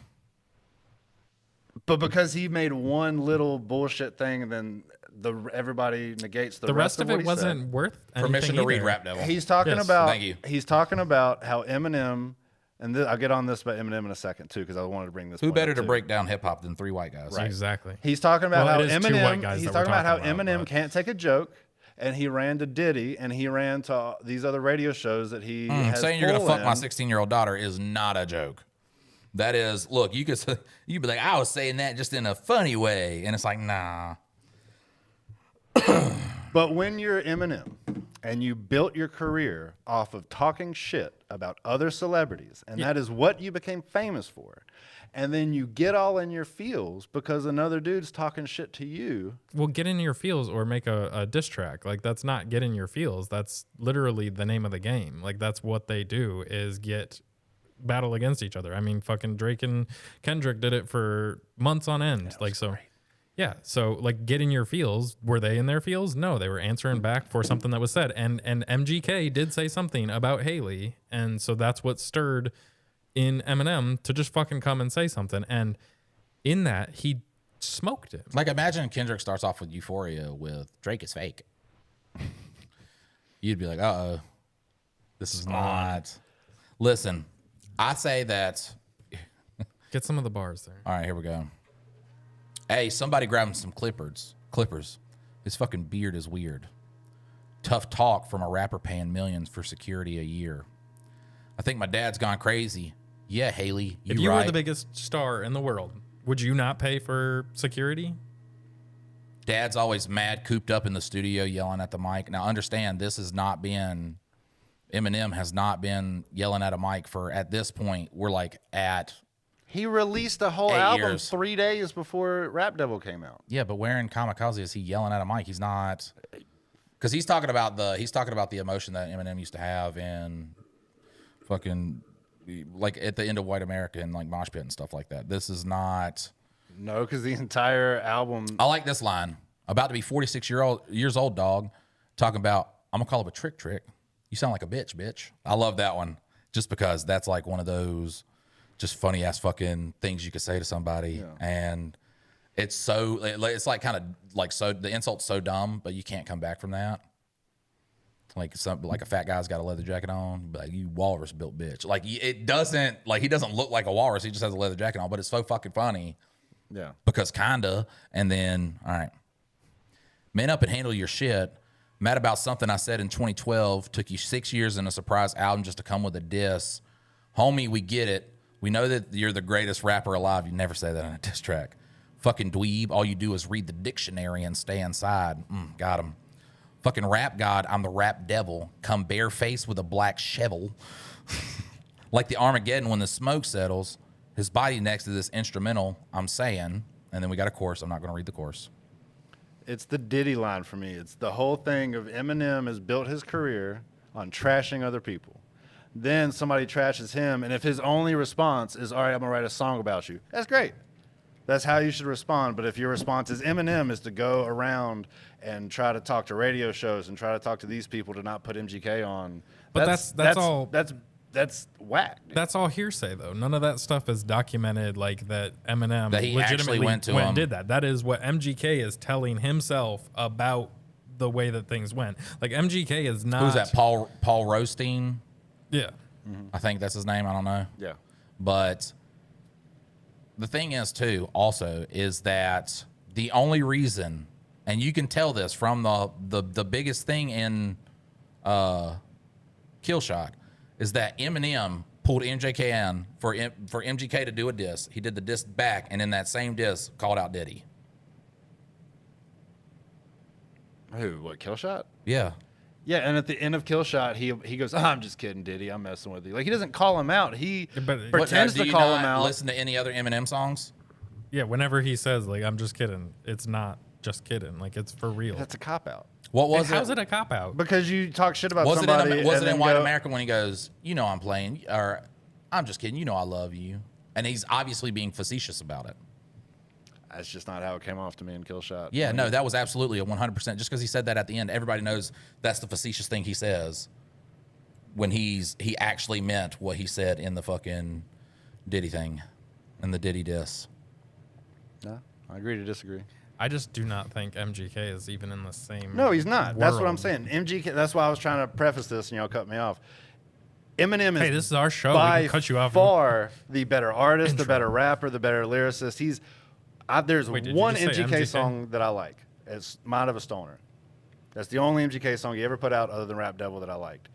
But because he made one little bullshit thing, and then everybody negates the rest of it wasn't worth permission to read Rap Devil. He's talking about. Thank you. He's talking about how Eminem, and I'll get on this about Eminem in a second too, because I wanted to bring this. Who better to break down hip hop than three white guys? Right. Exactly. He's talking about how Eminem. He's talking about how Eminem can't take a joke. And he ran to Diddy, and he ran to these other radio shows that he has saying you're going to fuck my 16-year-old daughter is not a joke. That is, look, you'd be like, I was saying that just in a funny way. And it's like, nah. But when you're Eminem and you built your career off of talking shit about other celebrities, and that is what you became famous for, and then you get all in your feels because another dude's talking shit to you. Well, get in your feels or make a diss track. Like, that's not get in your feels. That's literally the name of the game. Like, that's what they do is battle against each other. I mean, fucking Drake and Kendrick did it for months on end. Like, so, great. Yeah. So, like, get in your feels. Were they in their feels? No, they were answering back for something that was said. And MGK did say something about Haley. And so that's what stirred in Eminem to just fucking come and say something. And in that, he smoked it. Like, imagine Kendrick starts off with Euphoria with Drake is fake. You'd be like, uh-oh, this is not. Listen, I say that. Get some of the bars there. All right, here we go. Hey, somebody grab him some clippers. His fucking beard is weird. Tough talk from a rapper paying millions for security a year. I think my dad's gone crazy. Yeah, Haley, if you were the biggest star in the world, would you not pay for security? Dad's always mad, cooped up in the studio, yelling at the mic. Now, understand, this has not been... Eminem has not been yelling at a mic for, at this point, we're like at... He released a whole album 3 days before Rap Devil came out. Yeah, but where in Kamikaze is he yelling at a mic? He's not... Because he's talking about the emotion that Eminem used to have in fucking... like at the end of White America and like Mosh Pit and stuff like that. This is not... No, because the entire album... I like this line. About to be 46 years old, dog. Talking about, I'm going to call it a trick. You sound like a bitch. I love that one. Just because that's like one of those just funny ass fucking things you could say to somebody. Yeah. And it's so... It's like kind of like so... The insult's so dumb, but you can't come back from that. Like a fat guy's got a leather jacket on, like, you walrus built bitch. Like, it doesn't, like, he doesn't look like a walrus. He just has a leather jacket on, but it's so fucking funny. Yeah. Because kinda. And then, all right. Man up and handle your shit. Mad about something I said in 2012. Took you 6 years and a surprise album just to come with a diss. Homie, we get it. We know that you're the greatest rapper alive. You never say that on a diss track. Fucking dweeb. All you do is read the dictionary and stay inside. Got him. Fucking rap god, I'm the rap devil. Come barefaced with a black shovel. Like the Armageddon when the smoke settles. His body next to this instrumental, I'm saying. And and then we got a chorus. I'm not going to read the chorus. It's the Diddy line for me. It's the whole thing of Eminem has built his career on trashing other people. Then somebody trashes him, and if his only response is, all right, I'm going to write a song about you, that's great. That's how you should respond. But if your response is Eminem is to go around and try to talk to radio shows and try to talk to these people to not put MGK on, but that's whack. Dude. That's all hearsay, though. None of that stuff is documented, like that Eminem that he legitimately went to him and did that. That is what MGK is telling himself about the way that things went. Like MGK is not. Who's that? Paul Rothstein? Yeah, I think that's his name. I don't know. Yeah, but the thing is, too, also is that the only reason, and you can tell this from the biggest thing in Killshot, is that Eminem pulled MJK in for MGK to do a diss. He did the diss back, and in that same diss, called out Diddy. Who? What? Killshot? Yeah. Yeah, and at the end of Killshot, he goes, oh, "I'm just kidding, Diddy. I'm messing with you." Like he doesn't call him out. He pretends to call him out. Listen to any other Eminem songs? yeah. Whenever he says like, "I'm just kidding," it's not just kidding. Like it's for real. That's a cop out. What was it? How's it a cop out? Because you talk shit about Was somebody. Was it in White America when he goes, "You know I'm playing," or "I'm just kidding. You know I love you," and he's obviously being facetious about it. That's just not how it came off to me in Killshot. Yeah, no, that was absolutely a 100%. Just because he said that at the end, everybody knows that's the facetious thing he says when he actually meant what he said in the fucking Diddy thing, in the Diddy diss. No, I agree to disagree. I just do not think MGK is even in the same. No, he's not. World. That's what I'm saying. MGK. That's why I was trying to preface this, and y'all cut me off. Eminem is. Hey, this is our show. By we can cut you off. far the better artist, the better rapper, the better lyricist. There's one MGK song that I like. It's Mind of a Stoner. That's the only MGK song he ever put out other than Rap Devil that I liked.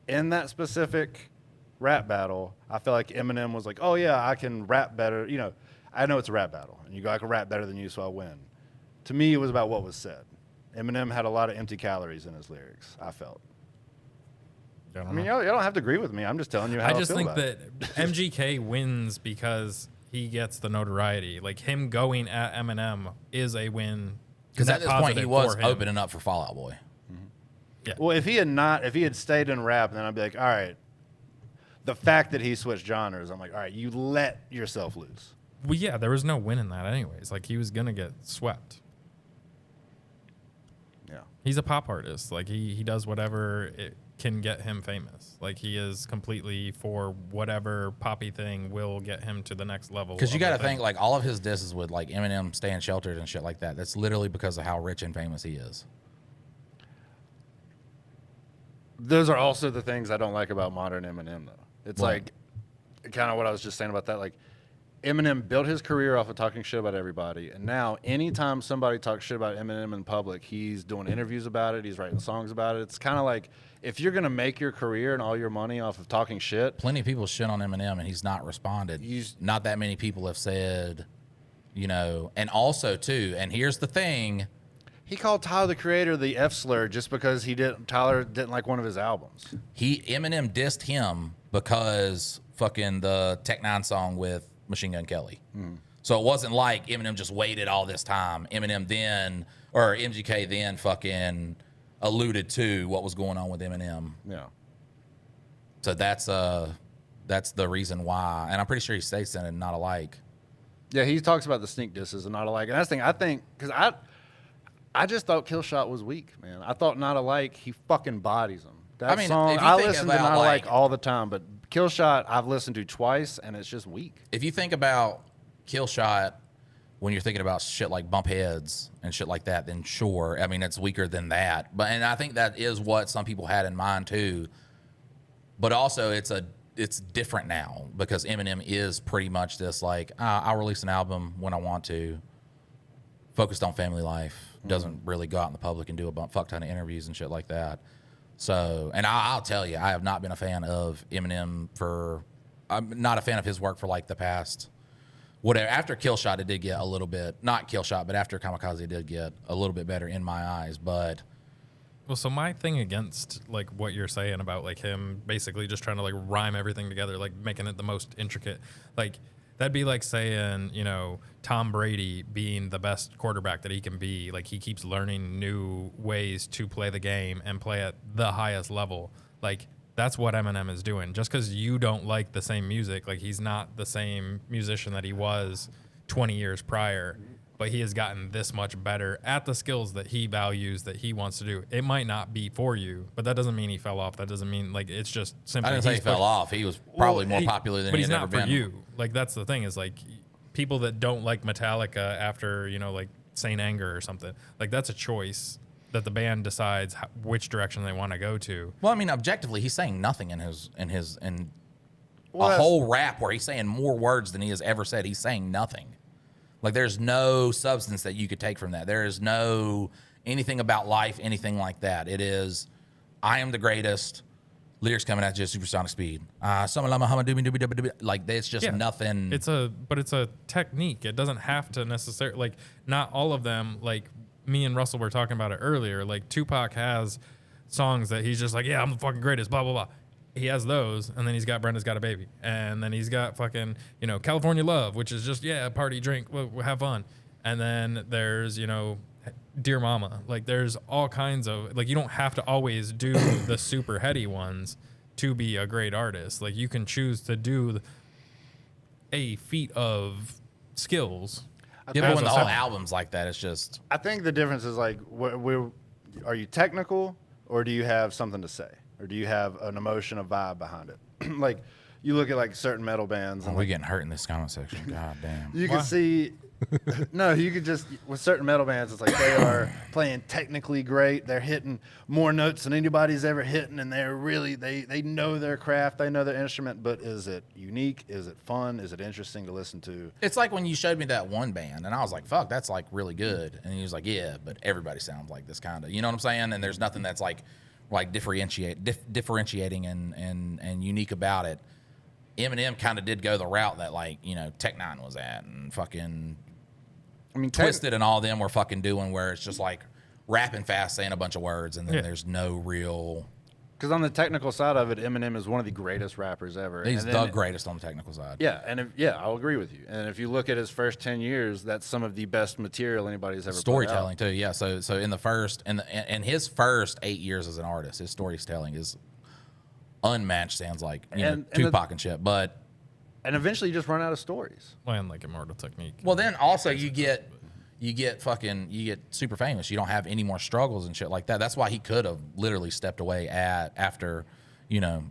In that specific rap battle, I feel like Eminem was like, oh, yeah, I can rap better. You know, I know it's a rap battle. And you go, I can rap better than you, so I win. To me, it was about what was said. Eminem had a lot of empty calories in his lyrics, I felt. I mean, y'all don't have to agree with me. I'm just telling you how I feel just think about that it. MGK wins because he gets the notoriety. Like him going at Eminem is a win. Because at this point he was opening up for Fall Out Boy. Mm-hmm. Yeah. Well, if he had stayed in rap, then I'd be like, all right. The fact that he switched genres, I'm like, all right, you let yourself lose. Well, yeah, there was no win in that anyways. Like he was gonna get swept. Yeah. He's a pop artist. Like he does whatever it can get him famous. Like he is completely for whatever poppy thing will get him to the next level. Because you got to think like all of his disses with like Eminem staying sheltered and shit like that. That's literally because of how rich and famous he is. Those are also the things I don't like about modern Eminem, though. It's like kind of what I was just saying about that. Like Eminem built his career off of talking shit about everybody, and now anytime somebody talks shit about Eminem in public, he's doing interviews about it. He's writing songs about it. It's kind of like if you're gonna make your career and all your money off of talking shit. Plenty of people shit on Eminem, and he's not responded. Not that many people have said, you know. And also too, and here's the thing. He called Tyler the Creator the F slur just because Tyler didn't like one of his albums. Eminem dissed him because fucking the Tech Nine song with Machine Gun Kelly. So it wasn't like Eminem just waited all this time. MGK then fucking alluded to what was going on with Eminem. Yeah. So that's the reason why. And I'm pretty sure he states in it, Not Alike. Yeah, he talks about the sneak disses and Not Alike. And that's the thing, I think, because I just thought Killshot was weak, man. I thought Not Alike, he fucking bodies him. That song, I listen to Not Alike all the time, but Killshot I've listened to twice, and it's just weak. If you think about Killshot when you're thinking about shit like Bump Heads and shit like that, then sure. I mean, it's weaker than that. And I think that is what some people had in mind too. But also it's different now because Eminem is pretty much this like, I'll release an album when I want to, focused on family life, doesn't really go out in the public and do a fuck ton of interviews and shit like that. So, and I'll tell you, I have not been a fan of Eminem I'm not a fan of his work for like the past, whatever. After Killshot, it did get a little bit, not Killshot, but after Kamikaze, it did get a little bit better in my eyes. But well, so my thing against like what you're saying about like him basically just trying to like rhyme everything together, like making it the most intricate, like That'd be like saying, Tom Brady being the best quarterback that he can be. Like, he keeps learning new ways to play the game and play at the highest level. Like, that's what Eminem is doing. Just because you don't like the same music, like, he's not the same musician that he was 20 years prior, but he has gotten this much better at the skills that he values, that he wants to do. It might not be for you, but that doesn't mean he fell off. That doesn't mean, like, it's just simply. I didn't say he fell off. He was probably more popular than he's ever been. But he's not for you. Like, that's the thing, is, like, people that don't like Metallica after, like, Saint Anger or something, like, that's a choice that the band decides which direction they want to go to. Well, I mean, objectively, he's saying nothing in a whole rap where he's saying more words than he has ever said. He's saying nothing. Like, there's no substance that you could take from that. There is no anything about life, anything like that. It is, I am the greatest. Lyrics coming at you at supersonic speed. Like, it's just nothing. It's a technique. It doesn't have to necessarily, like, not all of them, like, me and Russell were talking about it earlier. Like, Tupac has songs that he's just like, yeah, I'm the fucking greatest, blah, blah, blah. He has those, and then he's got Brenda's Got a Baby. And then he's got fucking, California Love, which is just, yeah, party, drink, we'll have fun. And then there's, Dear Mama. Like, there's all kinds of, like, you don't have to always do the super heady ones to be a great artist. Like, you can choose to do a feat of skills. Yeah, but when the whole album's like that, it's just. I think the difference is, like, are you technical, or do you have something to say? Or do you have an emotion, a vibe behind it? Like, you look at, like, certain metal bands. We're getting hurt in this comment section. God damn. You can see. No, you could just, with certain metal bands, it's like they are playing technically great. They're hitting more notes than anybody's ever hitting, and they're really, they know their craft, they know their instrument, but is it unique? Is it fun? Is it interesting to listen to? It's like when you showed me that one band, and I was like, fuck, that's, like, really good. And he was like, yeah, but everybody sounds like this kind of, you know what I'm saying? And there's nothing that's, like differentiating and unique about it. Eminem kind of did go the route that, like, Tech Nine was at, and fucking Twisted and all them were fucking doing, where it's just like rapping fast, saying a bunch of words, and then there's no real. Because on the technical side of it, Eminem is one of the greatest rappers ever. He's the greatest on the technical side. Yeah, and I'll agree with you. And if you look at his first 10 years, that's some of the best material anybody's ever storytelling too. Yeah, so in the first and his first 8 years as an artist, his storytelling is unmatched. Sounds like Tupac and shit, but. And eventually you just run out of stories. And like Immortal Technique. Well, then also you get super famous. You don't have any more struggles and shit like that. That's why he could have literally stepped away after,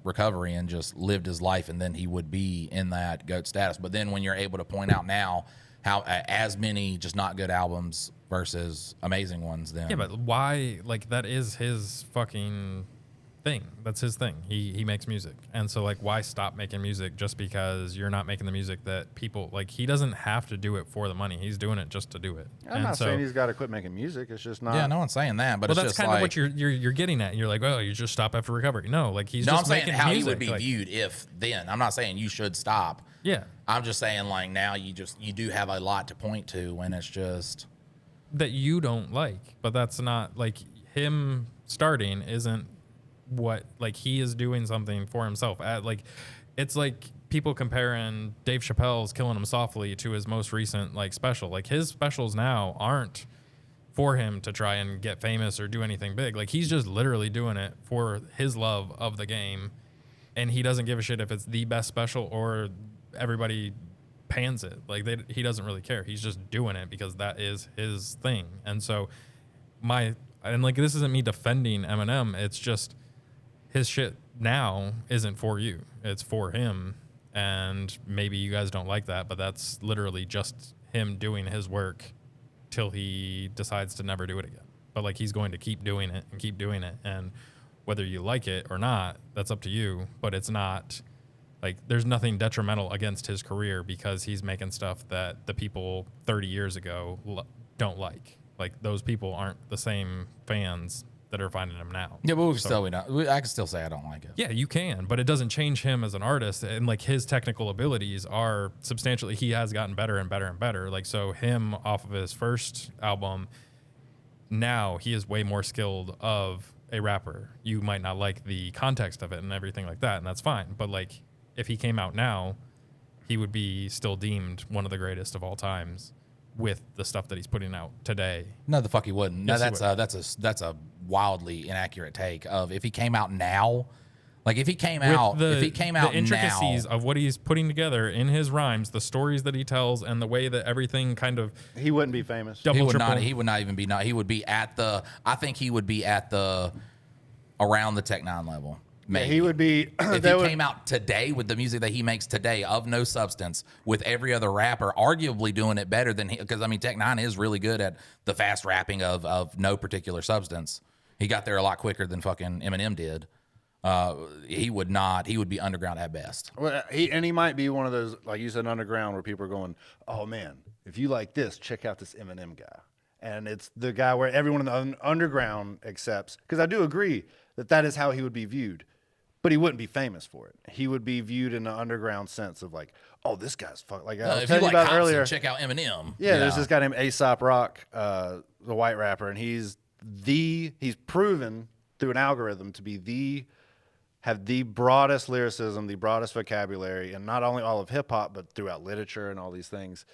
recovery and just lived his life, and then he would be in that GOAT status. But then when you're able to point out now how as many just not good albums versus amazing ones, then. Yeah, but why, like, that is his fucking thing. That's his thing. He makes music. And so, like, why stop making music just because you're not making the music that people like? He doesn't have to do it for the money. He's doing it just to do it. I'm not saying he's got to quit making music. It's just not. Yeah, no one's saying that. But well, it's that's just kind like, of what you're getting at. You're like, well, you just stop after recovery. No, like he's just I'm saying making how music. he would be viewed if then. I'm not saying you should stop. Yeah. I'm just saying, like, now you do have a lot to point to when it's just that you don't like. But that's not like him starting isn't what, like, he is doing something for himself. Like, it's like people comparing Dave Chappelle's Killing Him Softly to his most recent, like, special. Like, his specials now aren't for him to try and get famous or do anything big. Like, he's just literally doing it for his love of the game, and he doesn't give a shit if it's the best special or everybody pans it. Like, he doesn't really care. He's just doing it because that is his thing. And so like, this isn't me defending Eminem. It's just his shit now isn't for you. It's for him. And maybe you guys don't like that, but that's literally just him doing his work till he decides to never do it again. But, like, he's going to keep doing it and keep doing it. And whether you like it or not, that's up to you. But it's not, like, there's nothing detrimental against his career because he's making stuff that the people 30 years ago don't like. Like, those people aren't the same fans that are finding him now. Yeah, but I can still say I don't like it. Yeah, you can, but it doesn't change him as an artist. And, like, his technical abilities are substantially, he has gotten better and better and better. Like, so him off of his first album, now he is way more skilled of a rapper. You might not like the context of it and everything like that, and that's fine. But, like, if he came out now, he would be still deemed one of the greatest of all times with the stuff that he's putting out today. No, the fuck he wouldn't. Yes, No, that's a wildly inaccurate take of if he came out now. Like if he came out the intricacies now, of what he's putting together in his rhymes, the stories that he tells, and the way that everything kind of, he wouldn't be famous. Double, he would triple. not. He would not even be. He would be at the. I think he would be at the around the Tech Nine level. Maybe. Yeah, he would be. If he came out today with the music that he makes today of no substance, with every other rapper arguably doing it better than he, because I mean Tech Nine is really good at the fast rapping of no particular substance. He got there a lot quicker than fucking Eminem did. He would not. He would be underground at best. Well, he might be one of those, like you said, underground, where people are going, "Oh man, if you like this, check out this Eminem guy." And it's the guy where everyone in the underground accepts. Because I do agree that is how he would be viewed, but he wouldn't be famous for it. He would be viewed in the underground sense of like, "Oh, this guy's fuck." Like I was telling you about Hobson, earlier. check out Eminem. Yeah, there's this guy named Aesop Rock, the white rapper, and he's proven through an algorithm to be have the broadest lyricism, the broadest vocabulary, and not only all of hip hop, but throughout literature and all these things.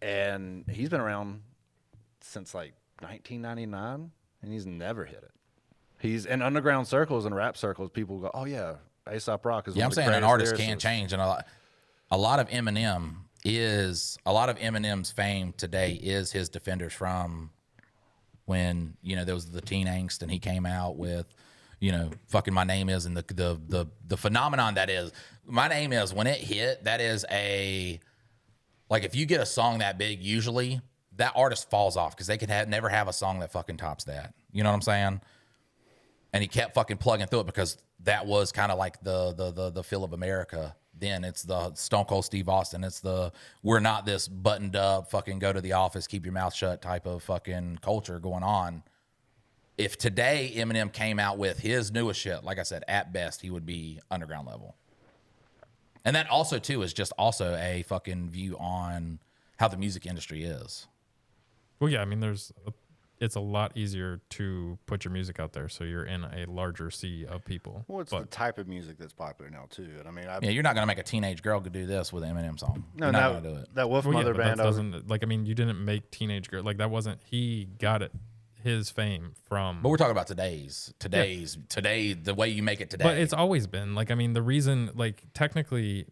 And he's been around since like 1999, and he's never hit it. He's in underground circles and rap circles. People go, "Oh yeah, Aesop Rock is." Yeah, one I'm of the saying an artist lyricists. can change, and a lot of Eminem's fame today is his defenders from when there was the teen angst, and he came out with. Fucking My Name Is, and the phenomenon that is My Name Is, when it hit, that is like if you get a song that big, usually that artist falls off because they could never have a song that fucking tops that. You know what I'm saying? And he kept fucking plugging through it because that was kind of like the feel of America. Then it's the Stone Cold Steve Austin. It's the we're not this buttoned up fucking go to the office, keep your mouth shut type of fucking culture going on. If today Eminem came out with his newest shit, like I said, at best, he would be underground level. And that also, too, is just also a fucking view on how the music industry is. Well, yeah, I mean, it's a lot easier to put your music out there, so you're in a larger sea of people. Well, it's the type of music that's popular now, too. And I mean, you're not going to make a teenage girl go do this with an Eminem song. No, you're not going to do it. That Wolf Mother band doesn't, like, I mean, you didn't make Teenage Girl. Like, that wasn't, he got it. His fame from, but we're talking about today, the way you make it today. But it's always been like, I mean, the reason, like, technically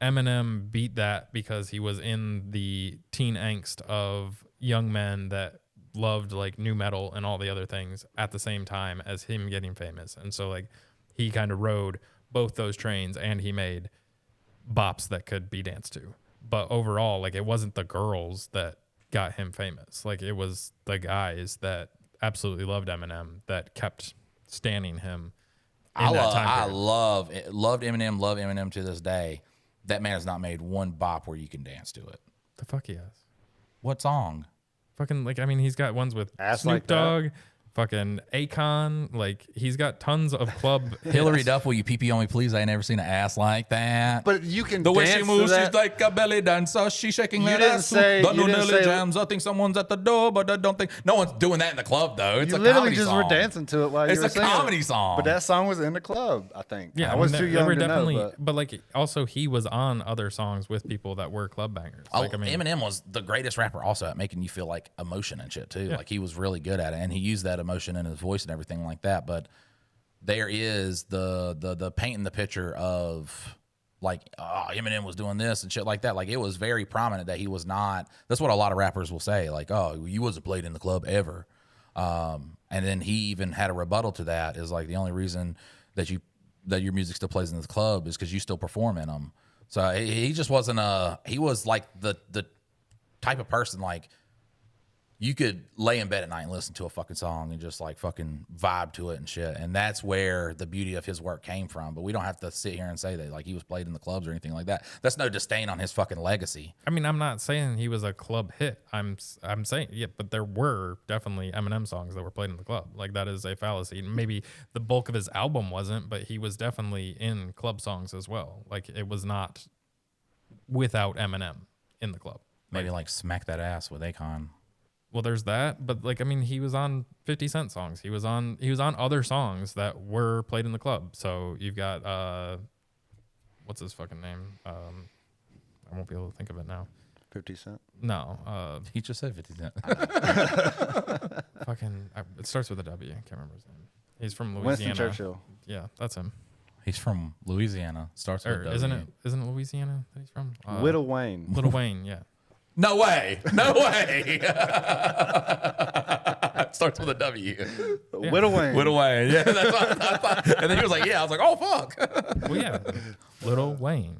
Eminem beat that because he was in the teen angst of young men that loved like new metal and all the other things at the same time as him getting famous. And so like he kind of rode both those trains, and he made bops that could be danced to. But overall, like, it wasn't the girls that got him famous. Like, it was the guys that absolutely loved Eminem that kept standing him in that time period. Loved Eminem to this day. That man has not made one bop where you can dance to it. The fuck he has. What song? Fucking, like, I mean, he's got ones with Ass Snoop Like That. Dogg, fucking Akon. Like, he's got tons of club Hillary hits. Duff, will you pee on me, please? I ain't never seen an ass like that. But you can The way dance she moves, to that. she's like a belly dancer. She's shaking You that didn't ass. say- The you new didn't Nelly say- jams. I think someone's at the door, but I don't think no one's doing that in the club though. It's You a literally comedy just song. were dancing to it while It's you were a singing. comedy song. But that song was in the club, I think. Yeah, I was too young were to definitely, know. but like, also he was on other songs with people that were club bangers. Like, I mean, Eminem was the greatest rapper also at making you feel like emotion and shit too. Yeah. Like he was really good at it, and he used that emotion in his voice and everything like that. But there is the painting the picture of like, oh, Eminem was doing this and shit like that. Like it was very prominent that he was not. That's what a lot of rappers will say. Like, oh, you wasn't played in the club ever. And then he even had a rebuttal to that. Is like the only reason that your music still plays in the club is because you still perform in them. So he just wasn't he was like the type of person like you could lay in bed at night and listen to a fucking song and just like fucking vibe to it and shit. And that's where the beauty of his work came from. But we don't have to sit here and say that like he was played in the clubs or anything like that. That's no disdain on his fucking legacy. I mean, I'm not saying he was a club hit. I'm saying, yeah, but there were definitely Eminem songs that were played in the club. Like, that is a fallacy. Maybe the bulk of his album wasn't, but he was definitely in club songs as well. Like, it was not without Eminem in the club. Maybe like Smack That Ass with Akon. Well, there's that, but like, I mean, he was on 50 Cent songs. He was on other songs that were played in the club. So you've got what's his fucking name? I won't be able to think of it now. 50 Cent? No. He just said 50 Cent. It starts with a W. I can't remember his name. He's from Louisiana. Winston Churchill. Yeah, that's him. He's from Louisiana. Starts with W. Isn't it Louisiana that he's from? Little Wayne. Little Wayne, yeah. No way. No way. Starts with a W. Yeah. Little Wayne. Little Wayne. Yeah, that's what I thought. And then he was like, yeah. I was like, oh, fuck. Well, yeah. Little Wayne.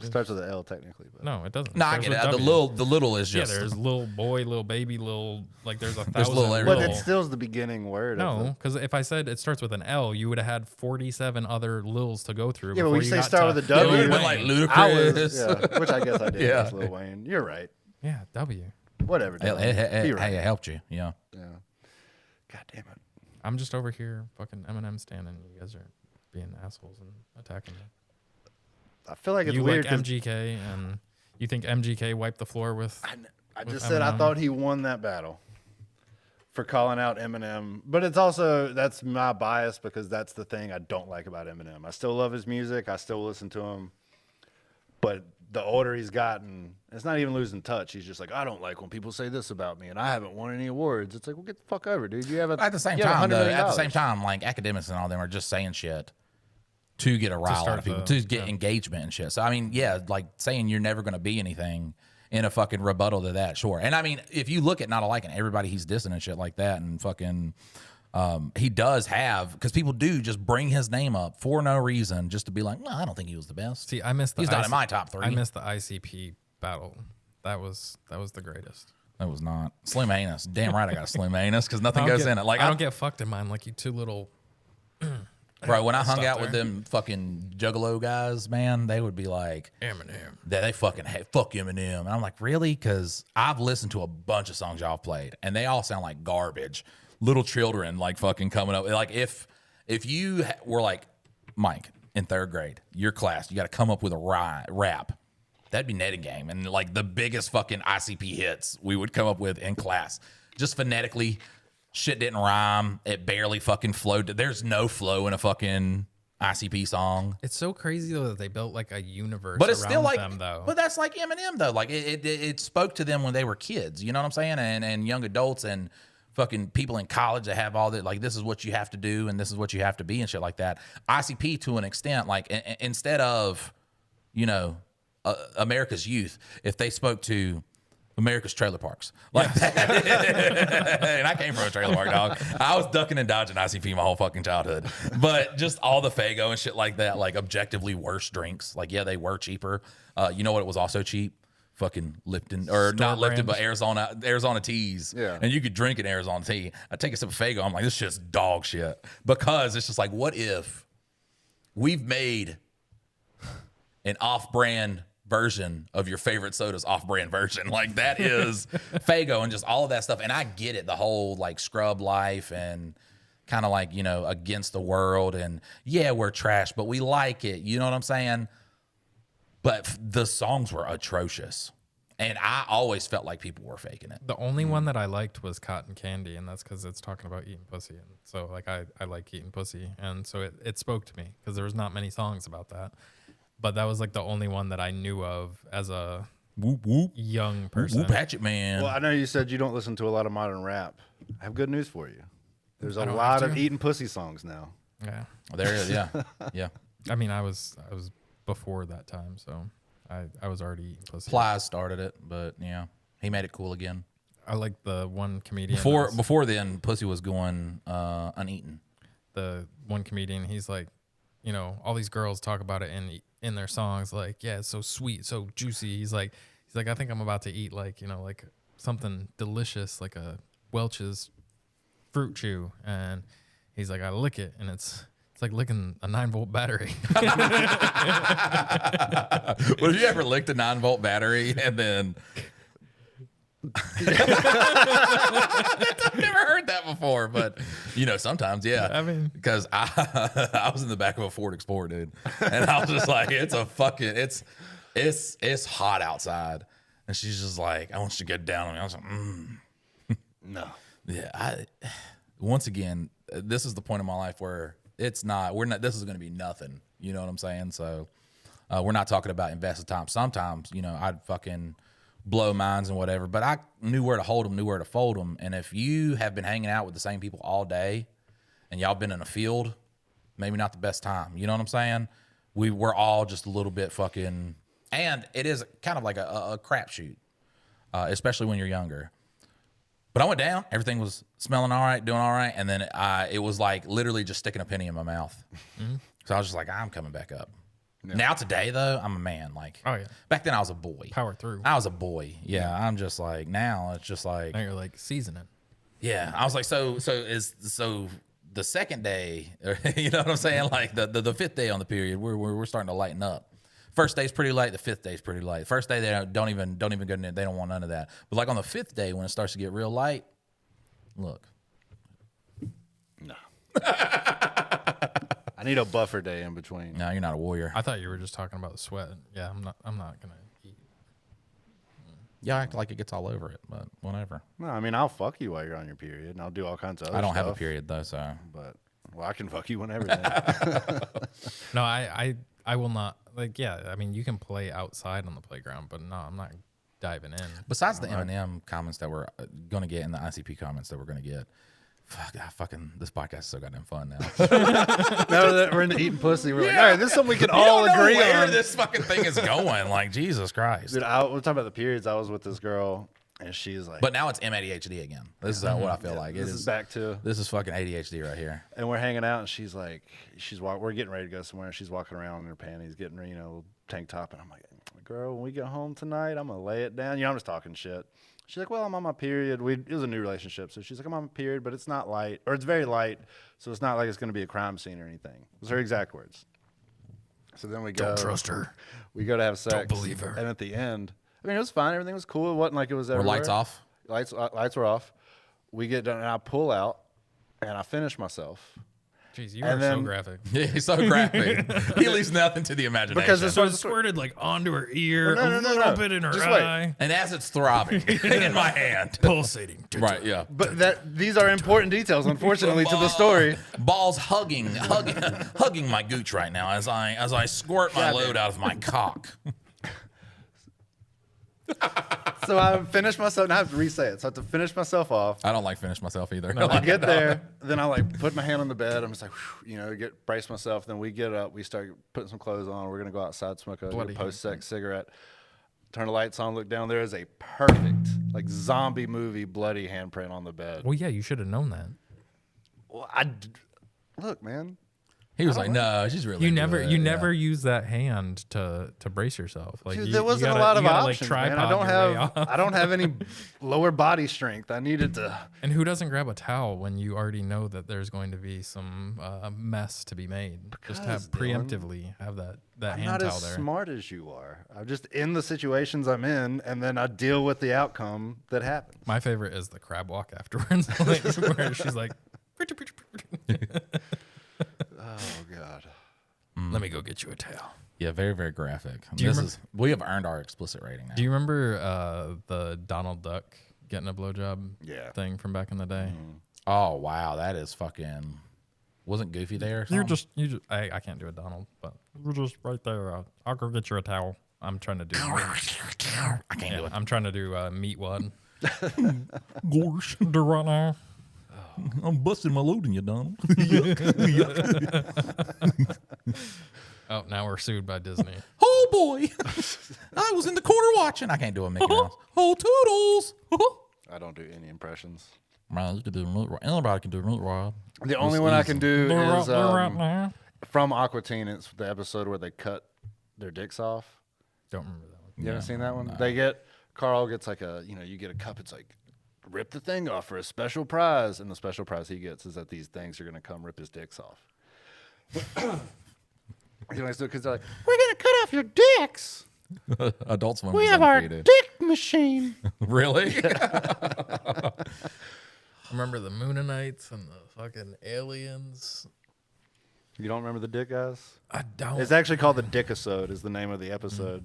Starts with an L technically. But. No, it doesn't. No, I get it. The little is just. Yeah, there's little boy, little baby, there's a thousand. There's little But it still's the beginning word. No, because if I said it starts with an L, you would have had 47 other lils to go through. Yeah, but when you say got start to with a W, it would have been like Ludacris. which I guess I did. Yeah. That's Lil Wayne. You're right. Yeah, W. Whatever. Hey, it helped you. Yeah. Yeah. God damn it. I'm just over here fucking Eminem standing. You guys are being assholes and attacking me. I feel like it's you weird. Like MGK, and you think MGK wiped the floor with? I just said I thought he won that battle for calling out Eminem, but it's also that's my bias because that's the thing I don't like about Eminem. I still love his music. I still listen to him, but the older he's gotten, it's not even losing touch. He's just like, I don't like when people say this about me, and I haven't won any awards. It's like, well, get the fuck over, dude. You have at the same time, like academics and all them are just saying shit to get a rile out of people, to get engagement and shit. So I mean, yeah, like saying you're never going to be anything in a fucking rebuttal to that, sure. And I mean, if you look at Not Alike and everybody he's dissing and shit like that, and fucking, he does have, because people do just bring his name up for no reason, just to be like, no, I don't think he was the best. See, I missed. He's not in my top 3. I missed the ICP battle. That was the greatest. That was not Slim Anus. Damn right, I got a Slim Anus because nothing goes in it. Like I don't get fucked in mine like you two little. Bro, when I hung out with them fucking Juggalo guys, man, they would be like, Eminem. They fucking fuck Eminem. And I'm like, really? Because I've listened to a bunch of songs y'all played, and they all sound like garbage. Little children, like fucking coming up. Like if you were like, Mike, in 3rd grade, your class, you got to come up with a rap. That'd be Netting Game. And like the biggest fucking ICP hits we would come up with in class. Just phonetically. Shit didn't rhyme. It barely fucking flowed. There's no flow in a fucking ICP song. It's so crazy though that they built like a universe. But it's around still like them, though. But that's like Eminem though. Like it spoke to them when they were kids. You know what I'm saying? And young adults and fucking people in college that have all that. Like this is what you have to do and this is what you have to be and shit like that. ICP to an extent, like instead of, you know, America's youth, if they spoke to America's trailer parks like that. And I came from a trailer park, dog. I was ducking and dodging ICP my whole fucking childhood, but just all the Faygo and shit like that, like objectively worse drinks. Like, yeah, they were cheaper. You know what? It was also cheap. Fucking Lipton, or not Lipton, but Arizona teas. Yeah. And you could drink an Arizona tea. I take a sip of Faygo. I'm like, this shit's dog shit, because it's just like, what if we've made an off-brand version of your favorite soda's off-brand version? Like that is Faygo and just all of that stuff. And I get it, the whole like scrub life and kind of like, you know, against the world, and yeah, we're trash, but we like it. You know what I'm saying? But the songs were atrocious, and I always felt like people were faking it. The only one that I liked was Cotton Candy, and that's because it's talking about eating pussy. And so like I like eating pussy, and so it spoke to me because there was not many songs about that. But that was like the only one that I knew of as a young person. Whoop hatchet man. Well, I know you said you don't listen to a lot of modern rap. I have good news for you. There's a lot of eating pussy songs now. Yeah. There is, yeah. Yeah. I mean, I was before that time, so I was already eating pussy. Plies started it, but yeah, he made it cool again. I like the one comedian. Before then, pussy was going uneaten. The one comedian, he's like, you know, all these girls talk about it in their songs, like, yeah, it's so sweet, so juicy. He's like, I think I'm about to eat like, you know, like something delicious, like a Welch's fruit chew, and he's like, I lick it, and it's like licking a 9-volt battery. Well, have you ever licked a 9-volt battery and then? I've never heard that before, but you know, sometimes, yeah. I mean, because I was in the back of a Ford Explorer, dude, and I was just like, it's hot outside, and she's just like, I want you to get down on me. I was like, No. Yeah. Once again, this is the point of my life where this is going to be nothing. You know what I'm saying? So, We're not talking about invested time. Sometimes, you know, I'd fucking blow minds and whatever, but I knew where to hold them, knew where to fold them. And if you have been hanging out with the same people all day and y'all been in a field, maybe not the best time. You know what I'm saying? We're all just a little bit fucking, and it is kind of like a crapshoot, especially when you're younger. But I went down. Everything was smelling all right, doing all right. And then it was like literally just sticking a penny in my mouth. Mm-hmm. So I was just like, I'm coming back up. Yeah. Now today, though, I'm a man. Like, oh, yeah. Back then, I was a boy. Power through. I was a boy. Yeah, I'm just like, now it's just like. Now you're like seasoning. Yeah. I was like, so the second day, you know what I'm saying? Like the fifth day on the period, we're starting to lighten up. First day's pretty light. The fifth day's pretty light. First day, they don't even go in there. They don't want none of that. But like on the fifth day, when it starts to get real light, look. No. I need a buffer day in between. No, you're not a warrior. I thought you were just talking about the sweat. Yeah, I'm not gonna eat. Y'all act like it gets all over it, but whatever. No, I mean I'll fuck you while you're on your period, and I'll do all kinds of other I don't stuff, have a period though, so. But well, I can fuck you whenever. Then. No, I will not. Like, yeah, I mean you can play outside on the playground, but no, I'm not diving in. Besides the Eminem comments that we're gonna get and the ICP comments that we're gonna get. Fucking this podcast is so goddamn fun now. Now that we're into eating pussy, we're like, all right, this is something we can all agree where on. This fucking thing is going. Like, Jesus Christ. Dude, we're talking about the periods. I was with this girl, and she's like... But now it's MADHD again. This is what I feel like. This is back to... This is fucking ADHD right here. And we're hanging out, and she's like... We're getting ready to go somewhere, and she's walking around in her panties, getting, you know, tank top, and I'm like, girl, when we get home tonight, I'm going to lay it down. You know, I'm just talking shit. She's like, well, I'm on my period. It was a new relationship. So she's like, I'm on my period, but it's not light. Or it's very light, so it's not like it's going to be a crime scene or anything. It was her exact words. So then we go. Don't trust her. We go to have sex. Don't believe her. And at the end, I mean, it was fine. Everything was cool. It wasn't like it was everywhere. Were lights off? Lights were off. We get done, and I pull out, and I finish myself. Jeez, you are so graphic. Yeah, he's so graphic. He leaves nothing to the imagination. Because it squirted like onto her ear, a little bit in her Just eye. wait. And as it's throbbing in my hand. Pulsating. Right, yeah. But these are important details, unfortunately, to the story. Balls hugging my gooch right now as I squirt my load out of my cock. So I finished myself, and I have to re-say it. So I have to finish myself off. I don't like finish myself either. No, I get there, then I like put my hand on the bed. I'm just like, whew, you know, brace myself. Then we get up, we start putting some clothes on. We're gonna go outside, smoke a post-sex cigarette. Turn the lights on, look down. There is a perfect, like zombie movie, bloody handprint on the bed. Well, yeah, you should have known that. Well, look, man. He was like, "No, she's really." You never use that hand to brace yourself. Like Dude, there wasn't a lot of options, man. I don't have any lower body strength. I needed to. And who doesn't grab a towel when you already know that there's going to be some mess to be made? Just preemptively have that hand towel there. I'm not as smart as you are. I'm just in the situations I'm in, and then I deal with the outcome that happens. My favorite is the crab walk afterwards, like, where she's like. Oh God! Let me go get you a towel. Yeah, very, very graphic. We have earned our explicit rating now. Do you remember the Donald Duck getting a blowjob thing from back in the day? Mm-hmm. Oh wow, that is fucking. Wasn't Goofy there? You just. I can't do a Donald, but you're just right there. I'll go get you a towel. I'm trying to do. I can't do it. I'm trying to do meat one. Gosh, do right now. I'm busting my load in you, Donald. Oh, now we're sued by Disney. Oh boy, I was in the corner watching. I can't do a Mickey Mouse. Oh toodles. I don't do any impressions. Man, you can do anybody can do it right. The only one I can do is from Aquatine. It's the episode where they cut their dicks off. Don't remember that one. You haven't seen that one? No. Carl gets like you get a cup. It's like, rip the thing off for a special prize. And the special prize he gets is that these things are going to come rip his dicks off. Because they're like, we're going to cut off your dicks. Adult Swim. We have our dick machine. Really? Remember the Moonanites and the fucking aliens? You don't remember the Dick guys? I don't. It's actually called the Dickisode is the name of the episode.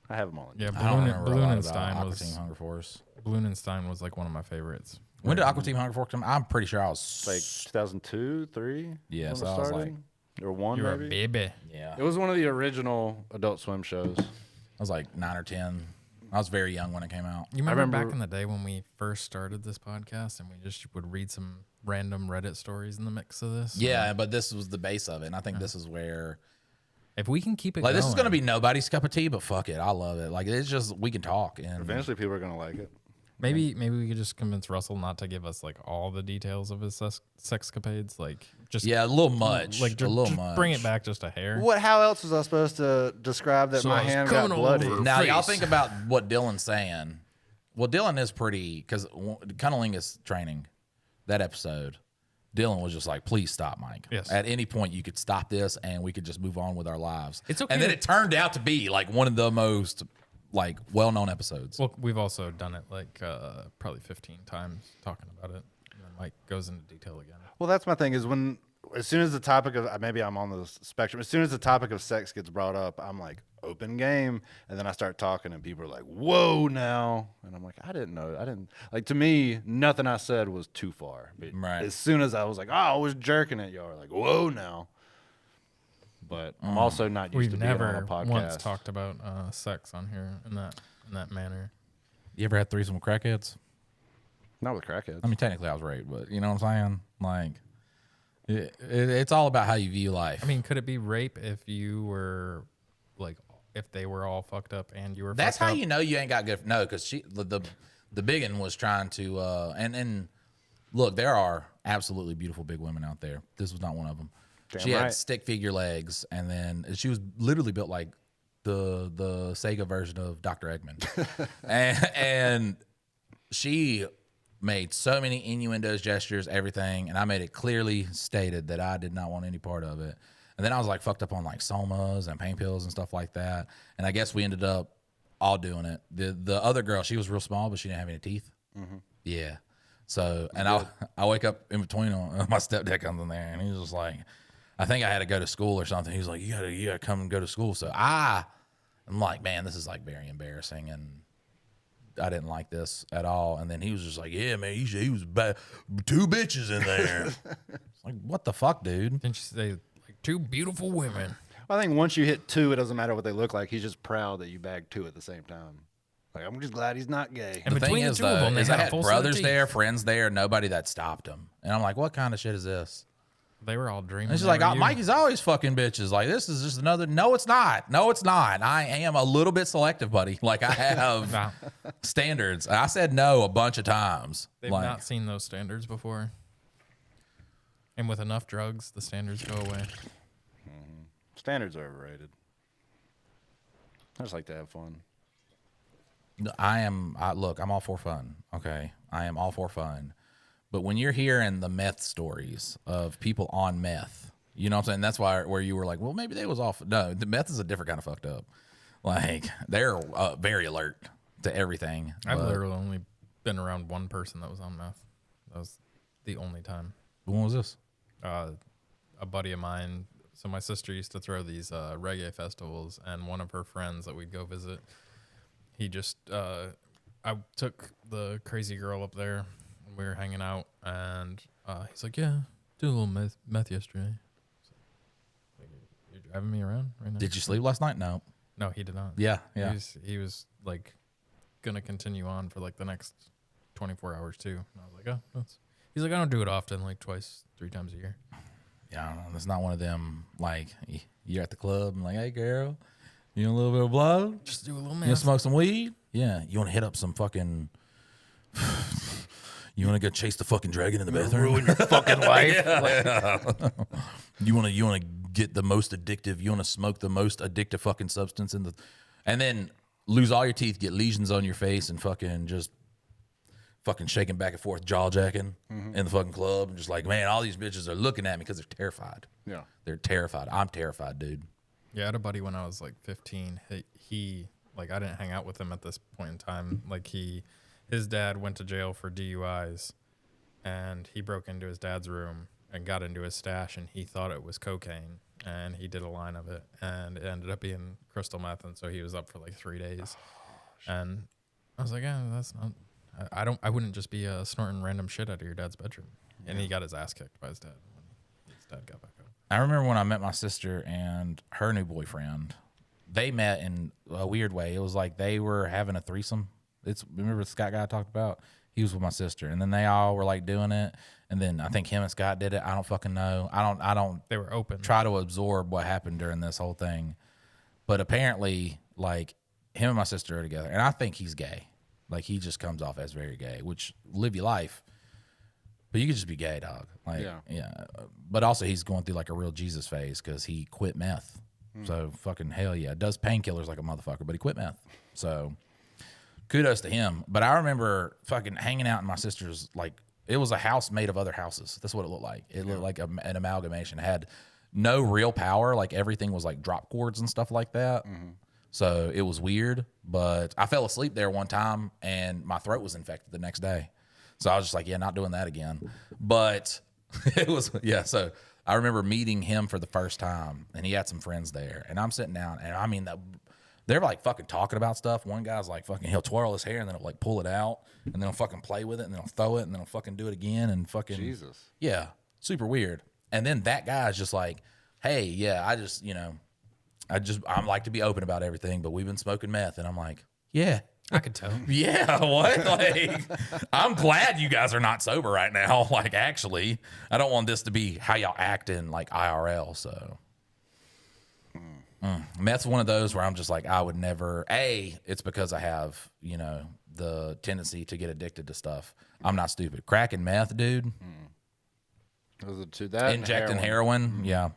I have them all. Yeah, Balloonenstein was Aqua Teen Hunger Force. Balloonenstein was like one of my favorites. When did Aqua Teen Hunger Force come? I'm pretty sure I was like 2002, 3. Yeah, so I was like Or one, You're maybe? a baby. Yeah. It was one of the original Adult Swim shows. I was like 9 or 10. I was very young when it came out. You remember back in the day when we first started this podcast and we just would read some random Reddit stories in the mix of this? Yeah, but this was the base of it. And I think this is where... If we can keep it like, going. this is going to be nobody's cup of tea, but fuck it. I love it. Like, it's just, we can talk. And Eventually, people are going to like it. Maybe we could just convince Russell not to give us like all the details of his sexcapades. Like, just a little much. Like, a little much. Bring it back just a hair. What? How else was I supposed to describe that my hand got bloody? Now, y'all think about what Dylan's saying. Well, Dylan is pretty, because cunnilingus training, that episode, Dylan was just like, please stop, Mike. Yes. At any point, you could stop this and we could just move on with our lives. It's okay. And then it turned out to be like one of the most like well-known episodes. Well, we've also done it like probably 15 times talking about it. And then Mike goes into detail again. Well, that's my thing is as soon as the topic of, maybe I'm on the spectrum, as soon as the topic of sex gets brought up, I'm like, open game. And then I start talking and people are like, whoa now. And I'm like, I didn't know. Like, to me, nothing I said was too far. But right. As soon as I was like, oh, I was jerking it, y'all were like, whoa now. But I'm also not used to being on a podcast. We've never once talked about sex on here in that manner. You ever had threesome with crackheads? Not with crackheads. I mean, technically I was raped, but you know what I'm saying? Like, it's all about how you view life. I mean, could it be rape if you were like, if they were all fucked up and you were That's fucked how up? you know you ain't got good. No, because the big one was trying to, and look, there are absolutely beautiful big women out there. This was not one of them. Damn she right. had stick figure legs, and then she was literally built like the Sega version of Dr. Eggman. and she made so many innuendos, gestures, everything, and I made it clearly stated that I did not want any part of it. And then I was like fucked up on like somas and pain pills and stuff like that. And I guess we ended up all doing it. The other girl, she was real small, but she didn't have any teeth. Mm-hmm. Yeah. So, and I wake up in between them, my stepdad comes in there, and he's just like, I think I had to go to school or something. He's like, you gotta come and go to school. So I'm like, man, this is like very embarrassing, and I didn't like this at all. And then he was just like, yeah, man, he was two bitches in there. It's like, what the fuck, dude? Didn't you say like two beautiful women? Well, I think once you hit two, it doesn't matter what they look like. He's just proud that you bagged two at the same time. Like, I'm just glad he's not gay. And The thing between the is, two of them, they I had a had full set of brothers teeth. there, friends there, nobody that stopped him. And I'm like, what kind of shit is this? They were all dreaming. And it's they like, were oh, you. Mikey's always fucking bitches. Like, this is just another. No, it's not. No, it's not. I am a little bit selective, buddy. Like, I have Nah, standards. I said no a bunch of times. they've Like, not seen those standards before. And with enough drugs, the standards go away. Standards are overrated. I just like to have fun. look, I'm all for fun. Okay. I am all for fun. But when you're hearing the meth stories of people on meth, you know what I'm saying? That's where you were like, well, maybe they was off. No, the meth is a different kind of fucked up. Like, they're very alert to everything. I've literally only been around one person that was on meth. That was the only time. When was this? A buddy of mine. So my sister used to throw these reggae festivals, and one of her friends that we'd go visit, he just, I took the crazy girl up there, and we were hanging out, and he's like, yeah, do a little meth yesterday. So, like, you're driving me around right now? Did you sleep last night? No. No, he did not. Yeah. He was like going to continue on for like the next 24 hours too. And I was like, oh, he's like, I don't do it often, like twice, 3 times a year. Yeah, I don't know. It's not one of them, like, you're at the club and like, hey, girl, you want a little bit of blow? Just do a little You want meth. to smoke some weed? Yeah. You want to hit up some fucking... You want to go chase the fucking dragon in the bathroom? Ruin your fucking life. You want to get the most addictive. You want to smoke the most addictive fucking substance and then lose all your teeth, get lesions on your face, and fucking just fucking shaking back and forth, jaw jacking in the fucking club, and just like, man, all these bitches are looking at me because they're terrified. Yeah. They're terrified. I'm terrified, dude. Yeah, I had a buddy when I was like 15. He like, I didn't hang out with him at this point in time. Like, his dad went to jail for DUIs, and he broke into his dad's room and got into his stash, and he thought it was cocaine, and he did a line of it, and it ended up being crystal meth, and so he was up for like 3 days. And I was like, yeah, that's not. I wouldn't just be snorting random shit out of your dad's bedroom. And he got his ass kicked by his dad when his dad got back up. I remember when I met my sister and her new boyfriend. They met in a weird way. It was like they were having a threesome. Remember the Scott guy I talked about? He was with my sister, and then they all were like doing it. And then I think him and Scott did it. I don't fucking know. I don't. They were open. Try to absorb what happened during this whole thing, but apparently, like him and my sister are together, and I think he's gay. Like he just comes off as very gay, which live your life. But you could just be gay, dog. Like, yeah. But also, he's going through like a real Jesus phase because he quit meth. So fucking hell yeah. Does painkillers like a motherfucker, but he quit meth. So kudos to him. But I remember fucking hanging out in my sister's, like, it was a house made of other houses. That's what it looked like. It looked like an amalgamation. It had no real power. Like everything was like drop cords and stuff like that. So it was weird. But I fell asleep there one time and my throat was infected the next day. So I was just like, yeah, not doing that again. But it was, yeah. So I remember meeting him for the first time, and he had some friends there. And I'm sitting down, and I mean, they're like fucking talking about stuff. One guy's like fucking, he'll twirl his hair, and then he'll like pull it out, and then he'll fucking play with it, and then he'll throw it, and then he'll fucking do it again, and fucking. Jesus. Yeah, super weird. And then that guy's just like, hey, yeah, I'm like to be open about everything, but we've been smoking meth. And I'm like, yeah. I could tell. Yeah, what? Like, I'm glad you guys are not sober right now. Like, actually, I don't want this to be how y'all act in like IRL. So, meth's one of those where I'm just like, I would never. It's because I have the tendency to get addicted to stuff. I'm not stupid. Crack and meth, dude. Those are two. That injecting heroin. Yeah.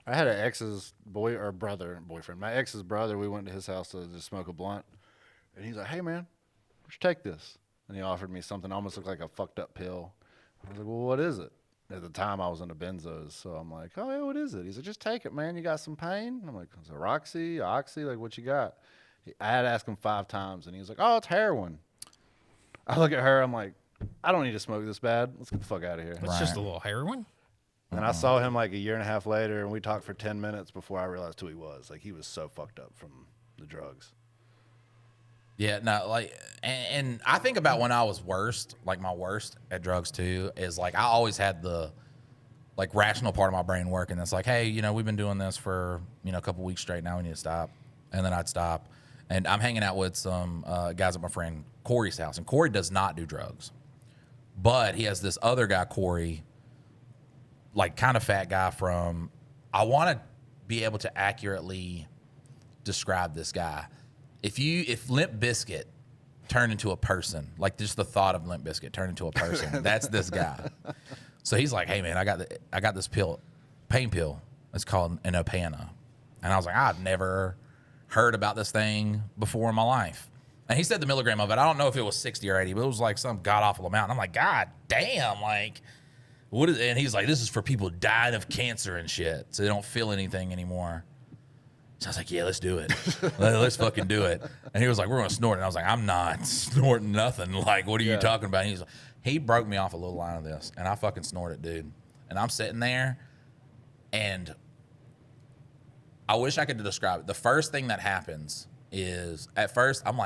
I had an ex's boyfriend. My ex's brother. We went to his house to just smoke a blunt. And he's like, hey, man, why don't you take this? And he offered me something almost looked like a fucked up pill. I was like, well, what is it? At the time, I was into benzos. So I'm like, oh, yeah, what is it? He's like, just take it, man. You got some pain? I'm like, is it Roxy, Oxy? Like, what you got? I had to ask him 5 times, and he was like, oh, it's heroin. I look at her. I'm like, I don't need to smoke this bad. Let's get the fuck out of here. It's just a little heroin. And I saw him like a year and a half later, and we talked for 10 minutes before I realized who he was. Like, he was so fucked up from the drugs. Yeah, no, like, and I think about when I was worst, like my worst at drugs too, is like I always had the like rational part of my brain working. That's like, hey, we've been doing this for a couple weeks straight now. We need to stop, and then I'd stop. And I'm hanging out with some guys at my friend Corey's house, and Corey does not do drugs, but he has this other guy, Corey, like kind of fat guy from. I want to be able to accurately describe this guy. If Limp Bizkit turned into a person, like just the thought of Limp Bizkit turned into a person, that's this guy. So he's like, hey man, I got this pain pill. It's called an Opana. And I was like, I've never heard about this thing before in my life. And he said the milligram of it. I don't know if it was 60 or 80, but it was like some god awful amount. And I'm like, God damn, like what is? And he's like, this is for people dying of cancer and shit, so they don't feel anything anymore. So I was like, yeah, let's do it. Let's fucking do it. And he was like, we're going to snort it. And I was like, I'm not snorting nothing. Like, what are you talking about? And he broke me off a little line of this, and I fucking snorted, dude. And I'm sitting there, and I wish I could describe it. The first thing that happens is, at first, I'm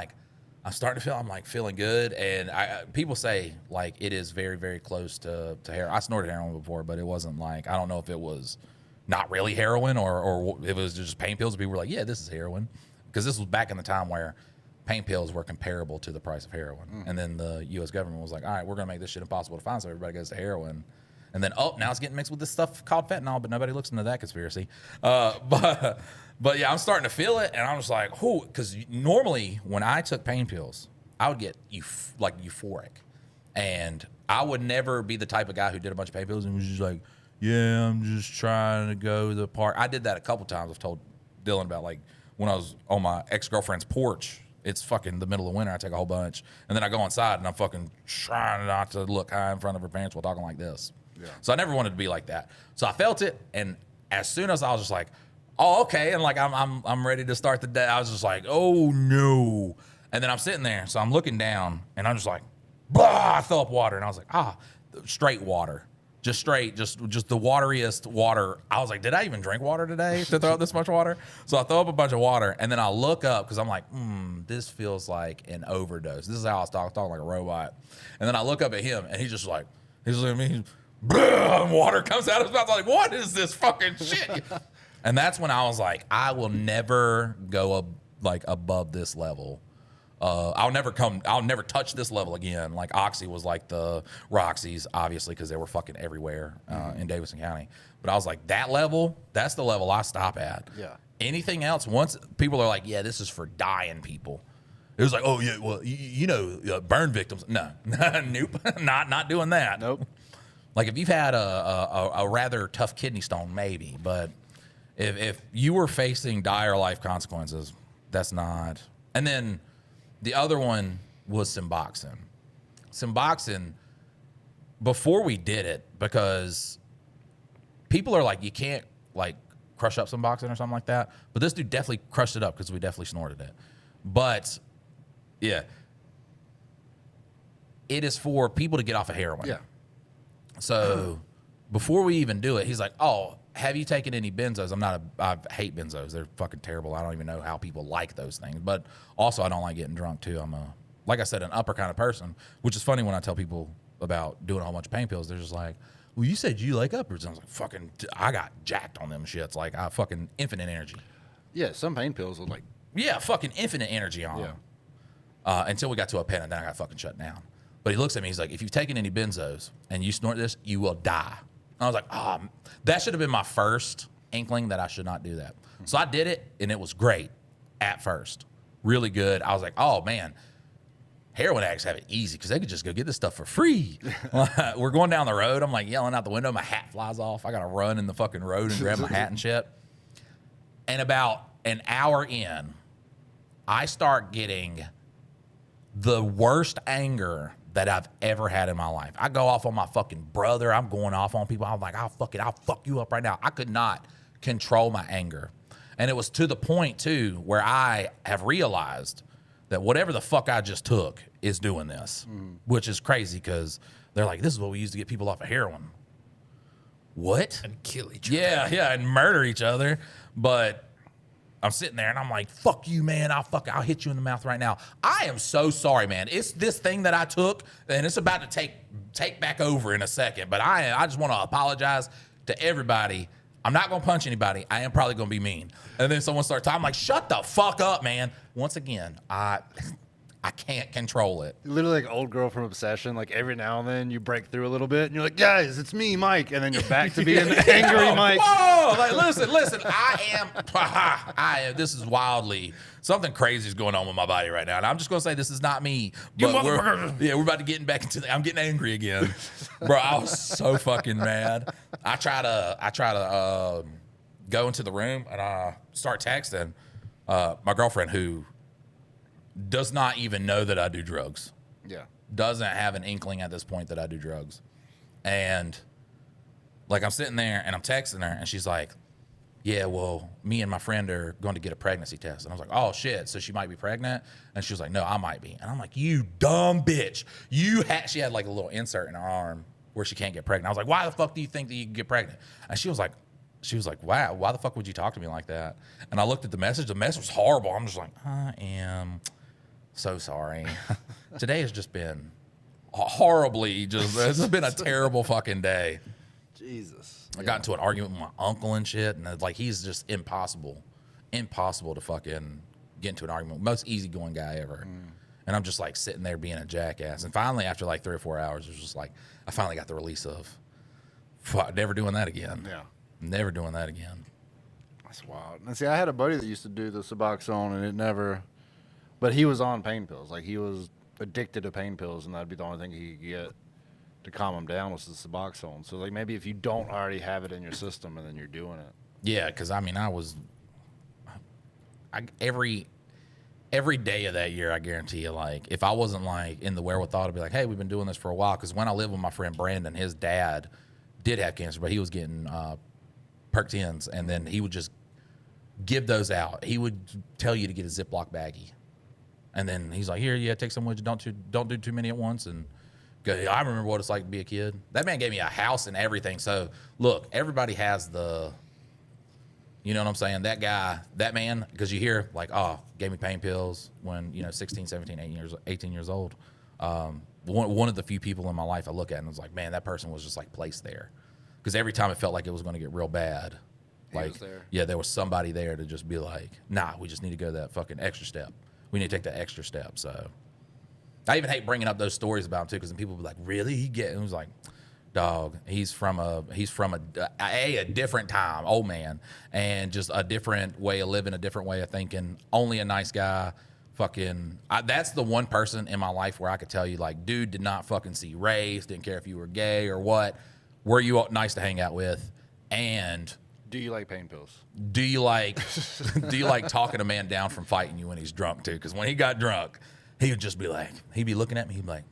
starting to feel, I'm like feeling good. And people say, like, it is very, very close to heroin. I snorted heroin before, but it wasn't like, I don't know if it was not really heroin or if it was just pain pills. People were like, yeah, this is heroin. Because this was back in the time where pain pills were comparable to the price of heroin. And then the U.S. government was like, all right, we're going to make this shit impossible to find, so everybody goes to heroin. And then, now it's getting mixed with this stuff called fentanyl, but nobody looks into that conspiracy. But yeah, I'm starting to feel it, and I'm just like, because normally when I took pain pills, I would get euphoric. And I would never be the type of guy who did a bunch of pain pills and was just like, yeah, I'm just trying to go to the park. I did that a couple times. I've told Dylan about, like, when I was on my ex-girlfriend's porch. It's fucking the middle of winter. I take a whole bunch. And then I go inside, and I'm fucking trying not to look high in front of her parents while talking like this. Yeah. So I never wanted to be like that. So I felt it, and as soon as I was just like, oh, okay, and, like, I'm ready to start the day, I was just like, oh, no. And then I'm sitting there, so I'm looking down, and I'm just like, blah, I throw up water. And I was like, straight water. Just straight, just the wateriest water. I was like, did I even drink water today to throw up this much water? So I throw up a bunch of water, and then I look up because I'm like, this feels like an overdose. This is how I was talking like a robot. And then I look up at him, and he's just like, he's looking at me, and water comes out of his mouth. I'm like, what is this fucking shit? And that's when I was like, I will never go above this level. I'll never touch this level again. Like Oxy was like the Roxy's, obviously, because they were fucking everywhere in Davidson County. But I was like, that level, that's the level I stop at. Yeah. Anything else, once people are like, yeah, this is for dying people. It was like, oh yeah, well, burn victims. No, nope, not doing that. Nope. Like if you've had a rather tough kidney stone, maybe. But if you were facing dire life consequences, that's not. And then the other one was Suboxone. Suboxone, before we did it, because people are like, you can't like crush up Suboxone or something like that. But this dude definitely crushed it up because we definitely snorted it. But yeah, it is for people to get off of heroin. Yeah. So before we even do it, he's like, oh, have you taken any benzos? I hate benzos. They're fucking terrible. I don't even know how people like those things. But also I don't like getting drunk too. I'm like I said, an upper kind of person, which is funny when I tell people about doing a whole bunch of pain pills. They're just like, well, you said you like uppers. And I was like, fucking, I got jacked on them shits. Like I fucking infinite energy. Yeah, some pain pills are like. Yeah, fucking infinite energy on them. Until we got to a pen, and then I got fucking shut down. But he looks at me, he's like, if you've taken any benzos and you snort this, you will die. And I was like, that should have been my first inkling that I should not do that. So I did it, and it was great at first. Really good. I was like, oh, man, heroin addicts have it easy because they could just go get this stuff for free. We're going down the road. I'm like yelling out the window. My hat flies off. I got to run in the fucking road and grab my hat and shit. And about an hour in, I start getting the worst anger that I've ever had in my life. I go off on my fucking brother. I'm going off on people. I'm like, I'll fuck you up right now. I could not control my anger. And it was to the point, too, where I have realized that whatever the fuck I just took is doing this, which is crazy because they're like, this is what we use to get people off of heroin. What? And kill each other. Yeah, and murder each other. But I'm sitting there and I'm like, fuck you, man. I'll hit you in the mouth right now. I am so sorry, man. It's this thing that I took and it's about to take back over in a second. But I just want to apologize to everybody. I'm not going to punch anybody. I am probably going to be mean. And then someone starts talking. I'm like, shut the fuck up, man. Once again, I can't control it. Literally like old girl from Obsession. Like every now and then you break through a little bit and you're like, guys, it's me, Mike. And then you're back to being angry Mike. Whoa! Like, listen, I am, this is wildly, something crazy is going on with my body right now. And I'm just going to say this is not me. But we're about to get back into I'm getting angry again. Bro, I was so fucking mad. I try to go into the room and I start texting my girlfriend who does not even know that I do drugs. Yeah. Doesn't have an inkling at this point that I do drugs. And like I'm sitting there and I'm texting her and she's like, yeah, well, me and my friend are going to get a pregnancy test. And I was like, oh shit, so she might be pregnant? And she was like, no, I might be. And I'm like, you dumb bitch. She had like a little insert in her arm where she can't get pregnant. I was like, why the fuck do you think that you can get pregnant? And she was like, wow, why the fuck would you talk to me like that? And I looked at the message. The message was horrible. I'm just like, I am so sorry. Today has just been it's been a terrible fucking day. Jesus. I got into an argument with my uncle and shit, and it's like he's just impossible to fucking get into an argument. Most easygoing guy ever. And I'm just like sitting there being a jackass. And finally, after like 3 or 4 hours, it was just like I finally got the release of never doing that again. Yeah. Never doing that again. That's wild. And see, I had a buddy that used to do the Suboxone, and it never. But he was on pain pills. Like, he was addicted to pain pills, and that'd be the only thing he could get to calm him down was the Suboxone. So, like, maybe if you don't already have it in your system and then you're doing it. Yeah, because, I mean, every day of that year, I guarantee you, like, if I wasn't, like, in the wherewithal to be like, hey, we've been doing this for a while. Because when I lived with my friend Brandon, his dad did have cancer, but he was getting Perc-10s, and then he would just give those out. He would tell you to get a Ziploc baggie. And then he's like, here, yeah, take some with you. Don't do too many at once. And go, I remember what it's like to be a kid. That man gave me a house and everything. So, look, everybody has you know what I'm saying? That man, because you hear, like, oh, gave me pain pills when, 16, 17, 18 years old. one of the few people in my life I look at and was like, man, that person was just like placed there. Because every time it felt like it was going to get real bad, like, yeah, there was somebody there to just be like, nah, we just need to go that fucking extra step. We need to take that extra step. So I even hate bringing up those stories about him too, because then people be like, really? It was like, dog, he's from a different time, old man, and just a different way of living, a different way of thinking. Only a nice guy. That's the one person in my life where I could tell you, like, dude did not fucking see race, didn't care if you were gay or what. Were you nice to hang out with? And do you like pain pills? Do you like talking a man down from fighting you when he's drunk too? Because when he got drunk, he would just be like, he'd be looking at me, he'd be like,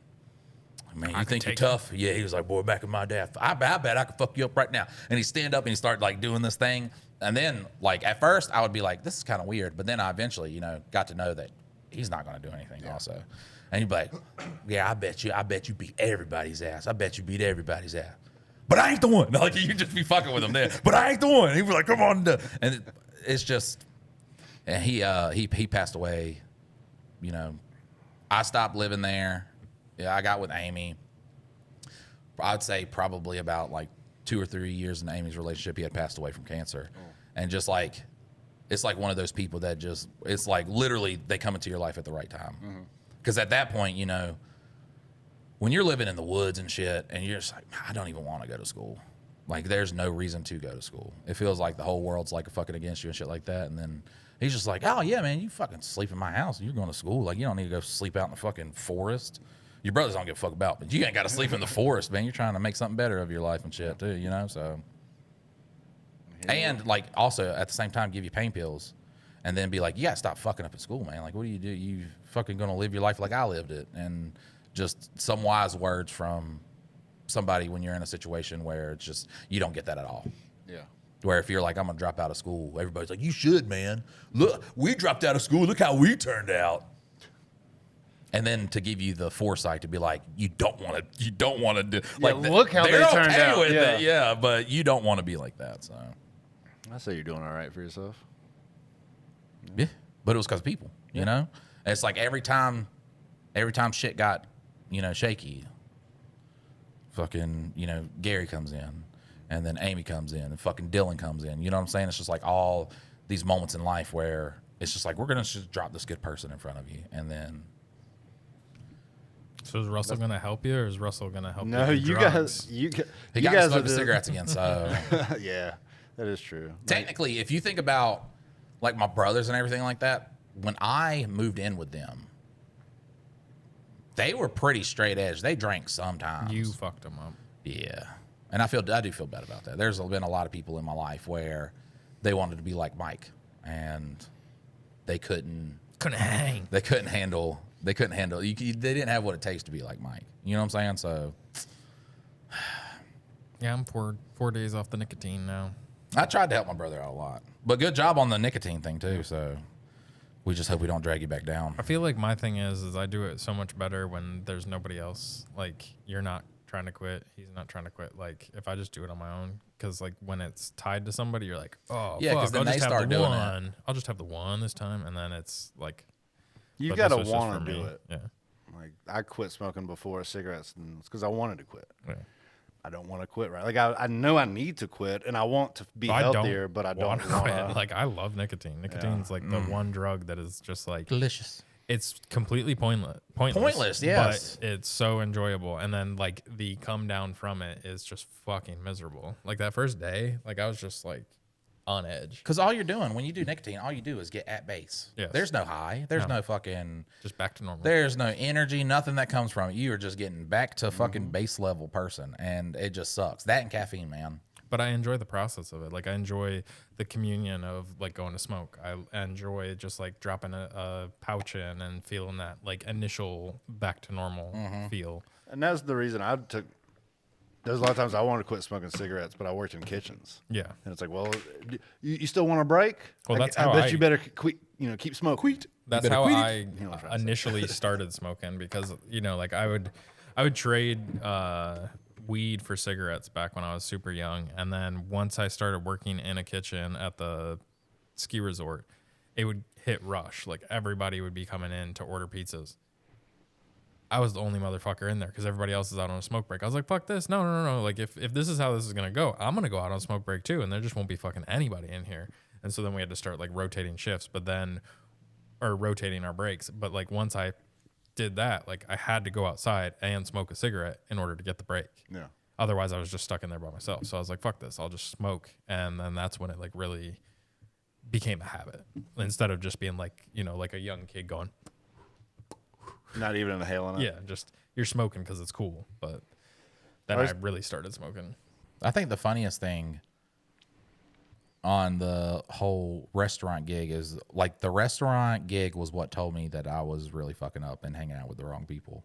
man, you think you're tough? Yeah, he was like, boy, back in my day, I bet I could fuck you up right now. And he'd stand up and he'd start like doing this thing. And then like at first I would be like, this is kind of weird. But then I eventually, got to know that he's not going to do anything also. And he'd be like, yeah, I bet you beat everybody's ass. I bet you beat everybody's ass. But I ain't the one. Like you just be fucking with him there. But I ain't the one. He'd be like, come on. And it's just, and he passed away. I stopped living there. Yeah, I got with Amy. I'd say probably about like 2 or 3 years in Amy's relationship, he had passed away from cancer. Oh. And just like, it's like one of those people that just, it's like literally they come into your life at the right time. Because at that point, when you're living in the woods and shit, and you're just like, I don't even want to go to school. Like, there's no reason to go to school. It feels like the whole world's like fucking against you and shit like that. And then he's just like, oh, yeah, man, you fucking sleep in my house. You're going to school. Like, you don't need to go sleep out in the fucking forest. Your brothers don't give a fuck about, but you ain't got to sleep in the forest, man. You're trying to make something better of your life and shit, too, so. Yeah. And, like, also, at the same time, give you pain pills and then be like, you got to stop fucking up at school, man. Like, what do? You fucking going to live your life like I lived it. And just some wise words from somebody when you're in a situation where it's just, you don't get that at all. Yeah. Where if you're like, I'm going to drop out of school, everybody's like, you should, man. Look, we dropped out of school. Look how we turned out. And then to give you the foresight to be like, you don't want to do, like, look how they turned out. With it, yeah, but you don't want to be like that. So I say you're doing all right for yourself. Yeah, but it was because of people, you know. And it's like every time shit got, shaky, fucking, Gary comes in, and then Amy comes in, and fucking Dylan comes in. You know what I'm saying? It's just like all these moments in life where it's just like, we're gonna just drop this good person in front of you, and then. So is Russell going to help you, or is Russell going to help you? No, you guys, he got me smoking cigarettes again, so. Yeah, that is true. Technically, if you think about, like, my brothers and everything like that, when I moved in with them, they were pretty straight edge. They drank sometimes. You fucked them up. Yeah. And I do feel bad about that. There's been a lot of people in my life where they wanted to be like Mike, and they couldn't hang. They couldn't handle. They didn't have what it takes to be like Mike. You know what I'm saying? So, yeah, I'm 4 days off the nicotine now. I tried to help my brother out a lot, but good job on the nicotine thing too. So, we just hope we don't drag you back down. I feel like my thing is I do it so much better when there's nobody else. Like, you're not trying to quit, he's not trying to quit. Like, if I just do it on my own, because like when it's tied to somebody, you're like, oh yeah, because then they start doing it. I'll just have the one this time, and then it's like. You gotta want to do it. Yeah. Like, I quit smoking before cigarettes, and it's because I wanted to quit. Yeah. I don't want to quit, right? Like, I know I need to quit, and I want to be healthier, but I don't want to quit. Like, I love nicotine. Nicotine's like the one drug that is just like delicious. It's completely pointless. Yes. But it's so enjoyable. And then like the come down from it is just fucking miserable. Like that first day, like I was just like on edge. Because all you're doing when you do nicotine, all you do is get at base. Yes. There's no high. There's no fucking. Just back to normal. There's no energy, nothing that comes from it. You are just getting back to fucking base level person. And it just sucks. That and caffeine, man. But I enjoy the process of it. Like, I enjoy the communion of like going to smoke. I enjoy just like dropping a pouch in and feeling that like initial back to normal feel. And that's the reason I took. There's a lot of times I wanted to quit smoking cigarettes, but I worked in kitchens. Yeah. And it's like, well, you still want a break? Well, that's how I bet you better quit, keep smoking. That's how I initially started smoking, because, like I would trade weed for cigarettes back when I was super young. And then once I started working in a kitchen at the ski resort, it would hit rush. Like everybody would be coming in to order pizzas. I was the only motherfucker in there because everybody else is out on a smoke break. I was like, fuck this. No. Like, if this is how this is going to go, I'm going to go out on smoke break too. And there just won't be fucking anybody in here. And so then we had to start like rotating shifts, or rotating our breaks. But like once I did that, like I had to go outside and smoke a cigarette in order to get the break. Yeah. Otherwise I was just stuck in there by myself. So I was like, fuck this. I'll just smoke. And then that's when it like really became a habit instead of just being like, you know, like a young kid going, not even inhaling it. yeah, just you're smoking because it's cool. But then I really started smoking. I think the funniest thing on the whole restaurant gig is like the restaurant gig was what told me that I was really fucking up and hanging out with the wrong people.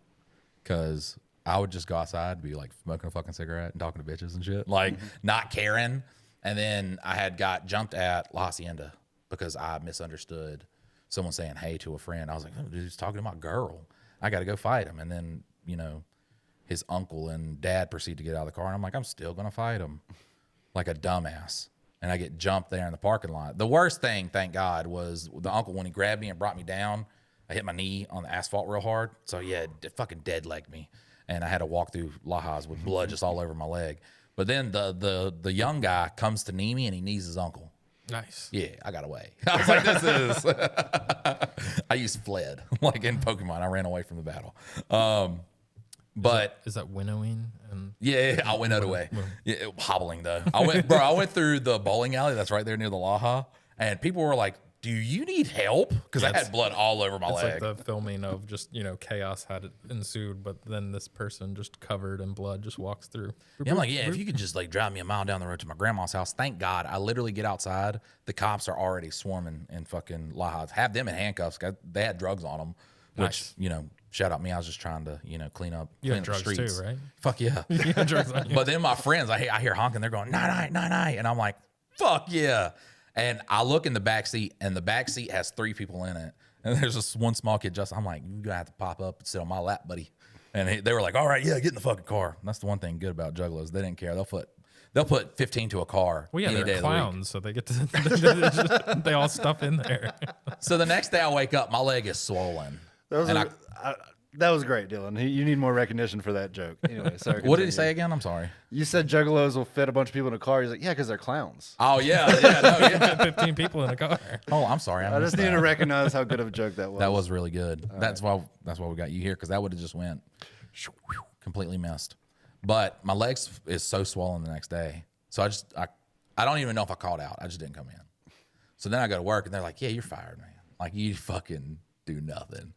Cause I would just go outside and be like smoking a fucking cigarette and talking to bitches and shit, like not caring. And then I had got jumped at La Hacienda because I misunderstood someone saying hey to a friend. I was like, oh, dude, he's talking to my girl. I got to go fight him. And then, you know, his uncle and dad proceed to get out of the car. And I'm like, I'm still going to fight him like a dumbass. And I get jumped there in the parking lot. The worst thing, thank God, was the uncle, when he grabbed me and brought me down, I hit my knee on the asphalt real hard. So, yeah, it fucking dead-legged me. And I had to walk through Lajas with blood just all over my leg. But then the young guy comes to knee me, and he knees his uncle. Nice. Yeah, I got away. I was like, this is... I used fled, like in Pokemon. I ran away from the battle. But is that winnowing? And yeah, I went out away. Yeah, hobbling though. I went through the bowling alley that's right there near the Laja, and people were like, "Do you need help?" Because I had blood all over my leg. It's like the filming of just, you know, chaos had ensued, but then this person just covered in blood just walks through. Yeah, I'm like, yeah, if you could just like drive me a mile down the road to my grandma's house. Thank God, I literally get outside. The cops are already swarming in fucking Lajas. Have them in handcuffs. They had drugs on them, which you know. Shout out me, I was just trying to, you know, clean up the streets. Too, right? Fuck yeah. You had drugs on you. But then my friends, I hear honking, they're going, night, and I'm like, fuck yeah. And I look in the back seat, and the back seat has 3 people in it. And there's this one small kid, Justin. I'm like, you're gonna have to pop up and sit on my lap, buddy. And they were like, all right, yeah, get in the fucking car. And that's the one thing good about juggalos. They didn't care. They'll put 15 to a car. Well, yeah, they're clowns, so they get to they all stuff in there. So the next day I wake up, my leg is swollen. That was great, Dylan. You need more recognition for that joke. Anyway, sorry. What did he say again? I'm sorry. You said juggalos will fit a bunch of people in a car. He's like, yeah, because they're clowns. Oh, yeah. 15 people in a car. Oh, I'm sorry. I just need to recognize how good of a joke that was. That was really good. That's why we got you here, because that would have just went completely missed. But my legs is so swollen the next day. So I don't even know if I called out. I just didn't come in. So then I go to work, and they're like, yeah, you're fired, man. Like, you fucking do nothing.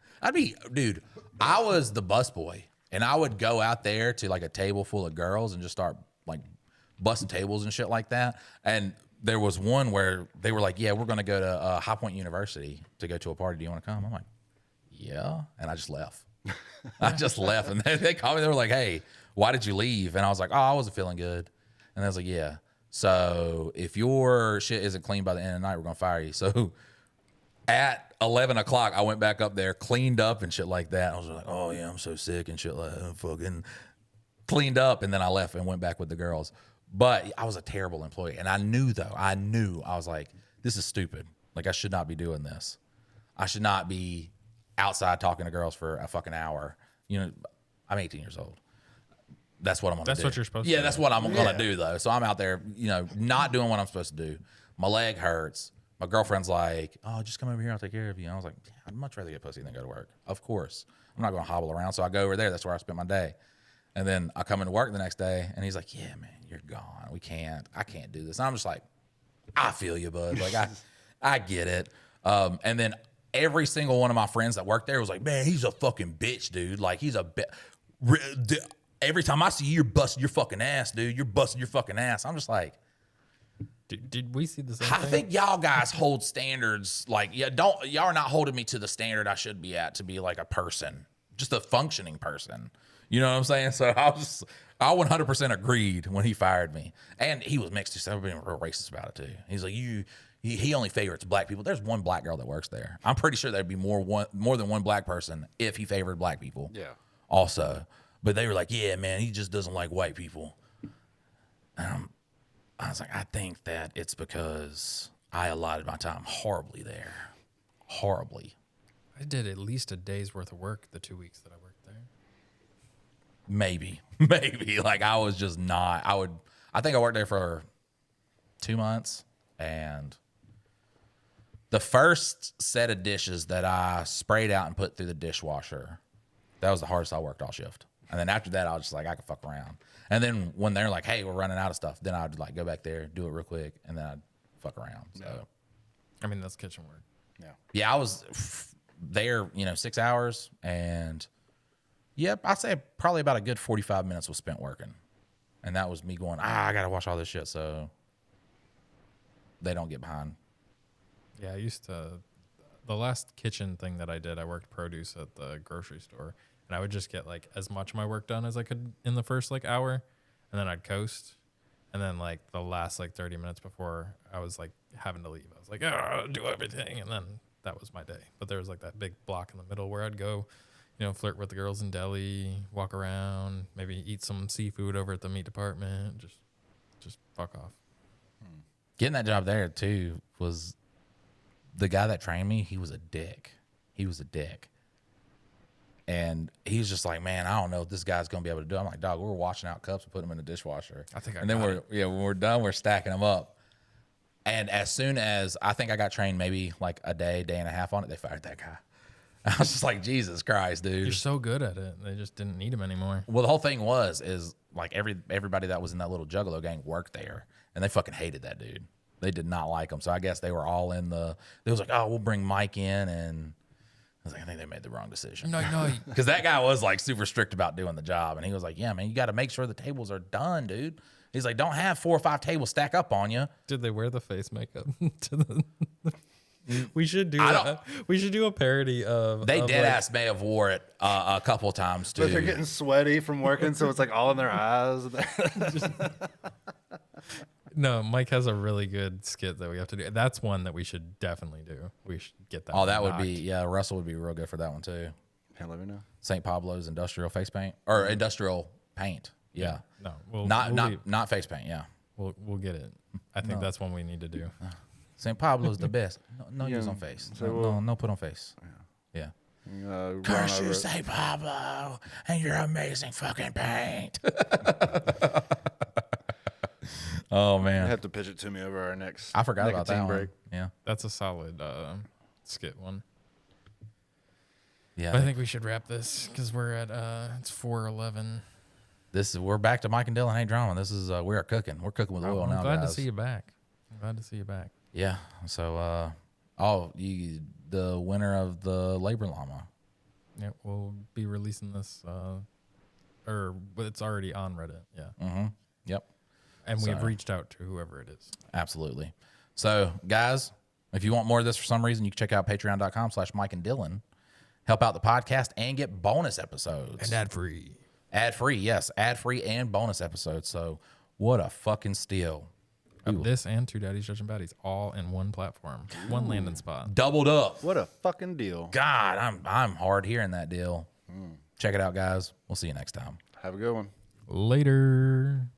Dude, I was the busboy, and I would go out there to like a table full of girls and just start like busting tables and shit like that. And there was one where they were like, yeah, we're going to go to High Point University to go to a party. Do you want to come? I'm like, yeah. And I just left. And they called me. They were like, hey, why did you leave? And I was like, oh, I wasn't feeling good. And I was like, yeah. So if your shit isn't clean by the end of the night, we're going to fire you. So at 11 o'clock, I went back up there, cleaned up and shit like that. I was like, oh, yeah, I'm so sick and shit like that. Fucking cleaned up, and then I left and went back with the girls. But I was a terrible employee. And I knew, I was like, this is stupid. Like, I should not be doing this. I should not be outside talking to girls for a fucking hour. You know, I'm 18 years old. That's what I'm going to do. That's what you're supposed to do. Yeah, that's what I'm going to do, though. So I'm out there, you know, not doing what I'm supposed to do. My leg hurts. My girlfriend's like, oh, just come over here. I'll take care of you. And I was like, I'd much rather get pussy than go to work. Of course. I'm not going to hobble around. So I go over there. That's where I spent my day. And then I come into work the next day, and he's like, yeah, man, you're gone. I can't do this. And I'm just like, I feel you, bud. Like, I get it. And then every single one of my friends that worked there was like, man, he's a fucking bitch, dude. Like, he's a bitch. Every time I see you, you're busting your fucking ass, dude. You're busting your fucking ass. I'm just like, Did we see the same I thing? think y'all guys hold standards like, y'all are not holding me to the standard I should be at to be like a person, just a functioning person. You know what I'm saying? So I 100% agreed when he fired me, and he was mixed. He's being real racist about it too. He's like, he only favors black people. There's one black girl that works there. I'm pretty sure there'd be more than one black person if he favored black people. Yeah. Also, but they were like, yeah, man, he just doesn't like white people. I was like, I think that it's because I allotted my time horribly there. Horribly. I did at least a day's worth of work the 2 weeks that I worked there. maybe. Like I was just not. I think I worked there for 2 months, and the first set of dishes that I sprayed out and put through the dishwasher, that was the hardest I worked all shift. And then after that, I was just like, I could fuck around. And then when they're like, hey, we're running out of stuff, then I'd like go back there, do it real quick, and then I'd fuck around. So, I mean, that's kitchen work. Yeah, I was there, 6 hours, and yep, I'd say probably about a good 45 minutes was spent working. And that was me going, I got to wash all this shit so they don't get behind. Yeah, the last kitchen thing that I did, I worked produce at the grocery store, and I would just get like as much of my work done as I could in the first like hour, and then I'd coast. And then like the last like 30 minutes before I was like having to leave, I was like, oh, do everything. And then that was my day. But there was like that big block in the middle where I'd go, flirt with the girls in deli, walk around, maybe eat some seafood over at the meat department, just fuck off. Getting that job there too was the guy that trained me. He was a dick. And he's just like, man, I don't know if this guy's gonna be able to do it. I'm like, dog, we're washing out cups and putting them in the dishwasher. When we're done, we're stacking them up. And as soon as I think I got trained maybe like a day and a half on it, they fired that guy. I was just like, Jesus Christ, dude. You're so good at it. They just didn't need him anymore. Well, the whole thing is like everybody that was in that little Juggalo gang worked there, and they fucking hated that dude. They did not like him. So I guess they were all they was like, oh, we'll bring Mike in, and I was like, I think they made the wrong decision. No. Because that guy was like super strict about doing the job. And he was like, yeah, man, you got to make sure the tables are done, dude. He's like, don't have 4 or 5 tables stack up on you. Did they wear the face makeup? We should do We should do a parody of. They dead ass may have wore it a couple times too. But they're getting sweaty from working, so it's like all in their eyes. No, Mike has a really good skit that we have to do. That's one that we should definitely do. We should get that. Oh, that would be, Russell would be real good for that one too. Hey, let me know. St. Pablo's industrial face paint or industrial paint. Yeah. No, not face paint. Yeah. We'll get it. I think that's one we need to do. St. Pablo's the best. No use on face. No put on face. Yeah. Curse you, St. Pablo, and your amazing fucking paint. Oh man, you have to pitch it to me over our next. I forgot about that break. Yeah, that's a solid skit one. Yeah, but I think we should wrap this because we're at it's 4:11. We're back to Mike and Dylan. Hey, drama. This is we are cooking. We're cooking with oil now. I'm glad to see you back. Yeah. So, the winner of the Labor Llama. Yeah, we'll be releasing this, but it's already on Reddit. Yeah. Mm-hmm. Yep. And we've reached out to whoever it is. Absolutely. So, guys, if you want more of this for some reason, you can check out patreon.com/Mike and Dylan. Help out the podcast and get bonus episodes. And ad-free. Ad-free, yes. Ad-free and bonus episodes. So, what a fucking steal. This and Two Daddies Judging Baddies all in one platform. One landing spot. Doubled up. What a fucking deal. God, I'm hard hearing that deal. Check it out, guys. We'll see you next time. Have a good one. Later.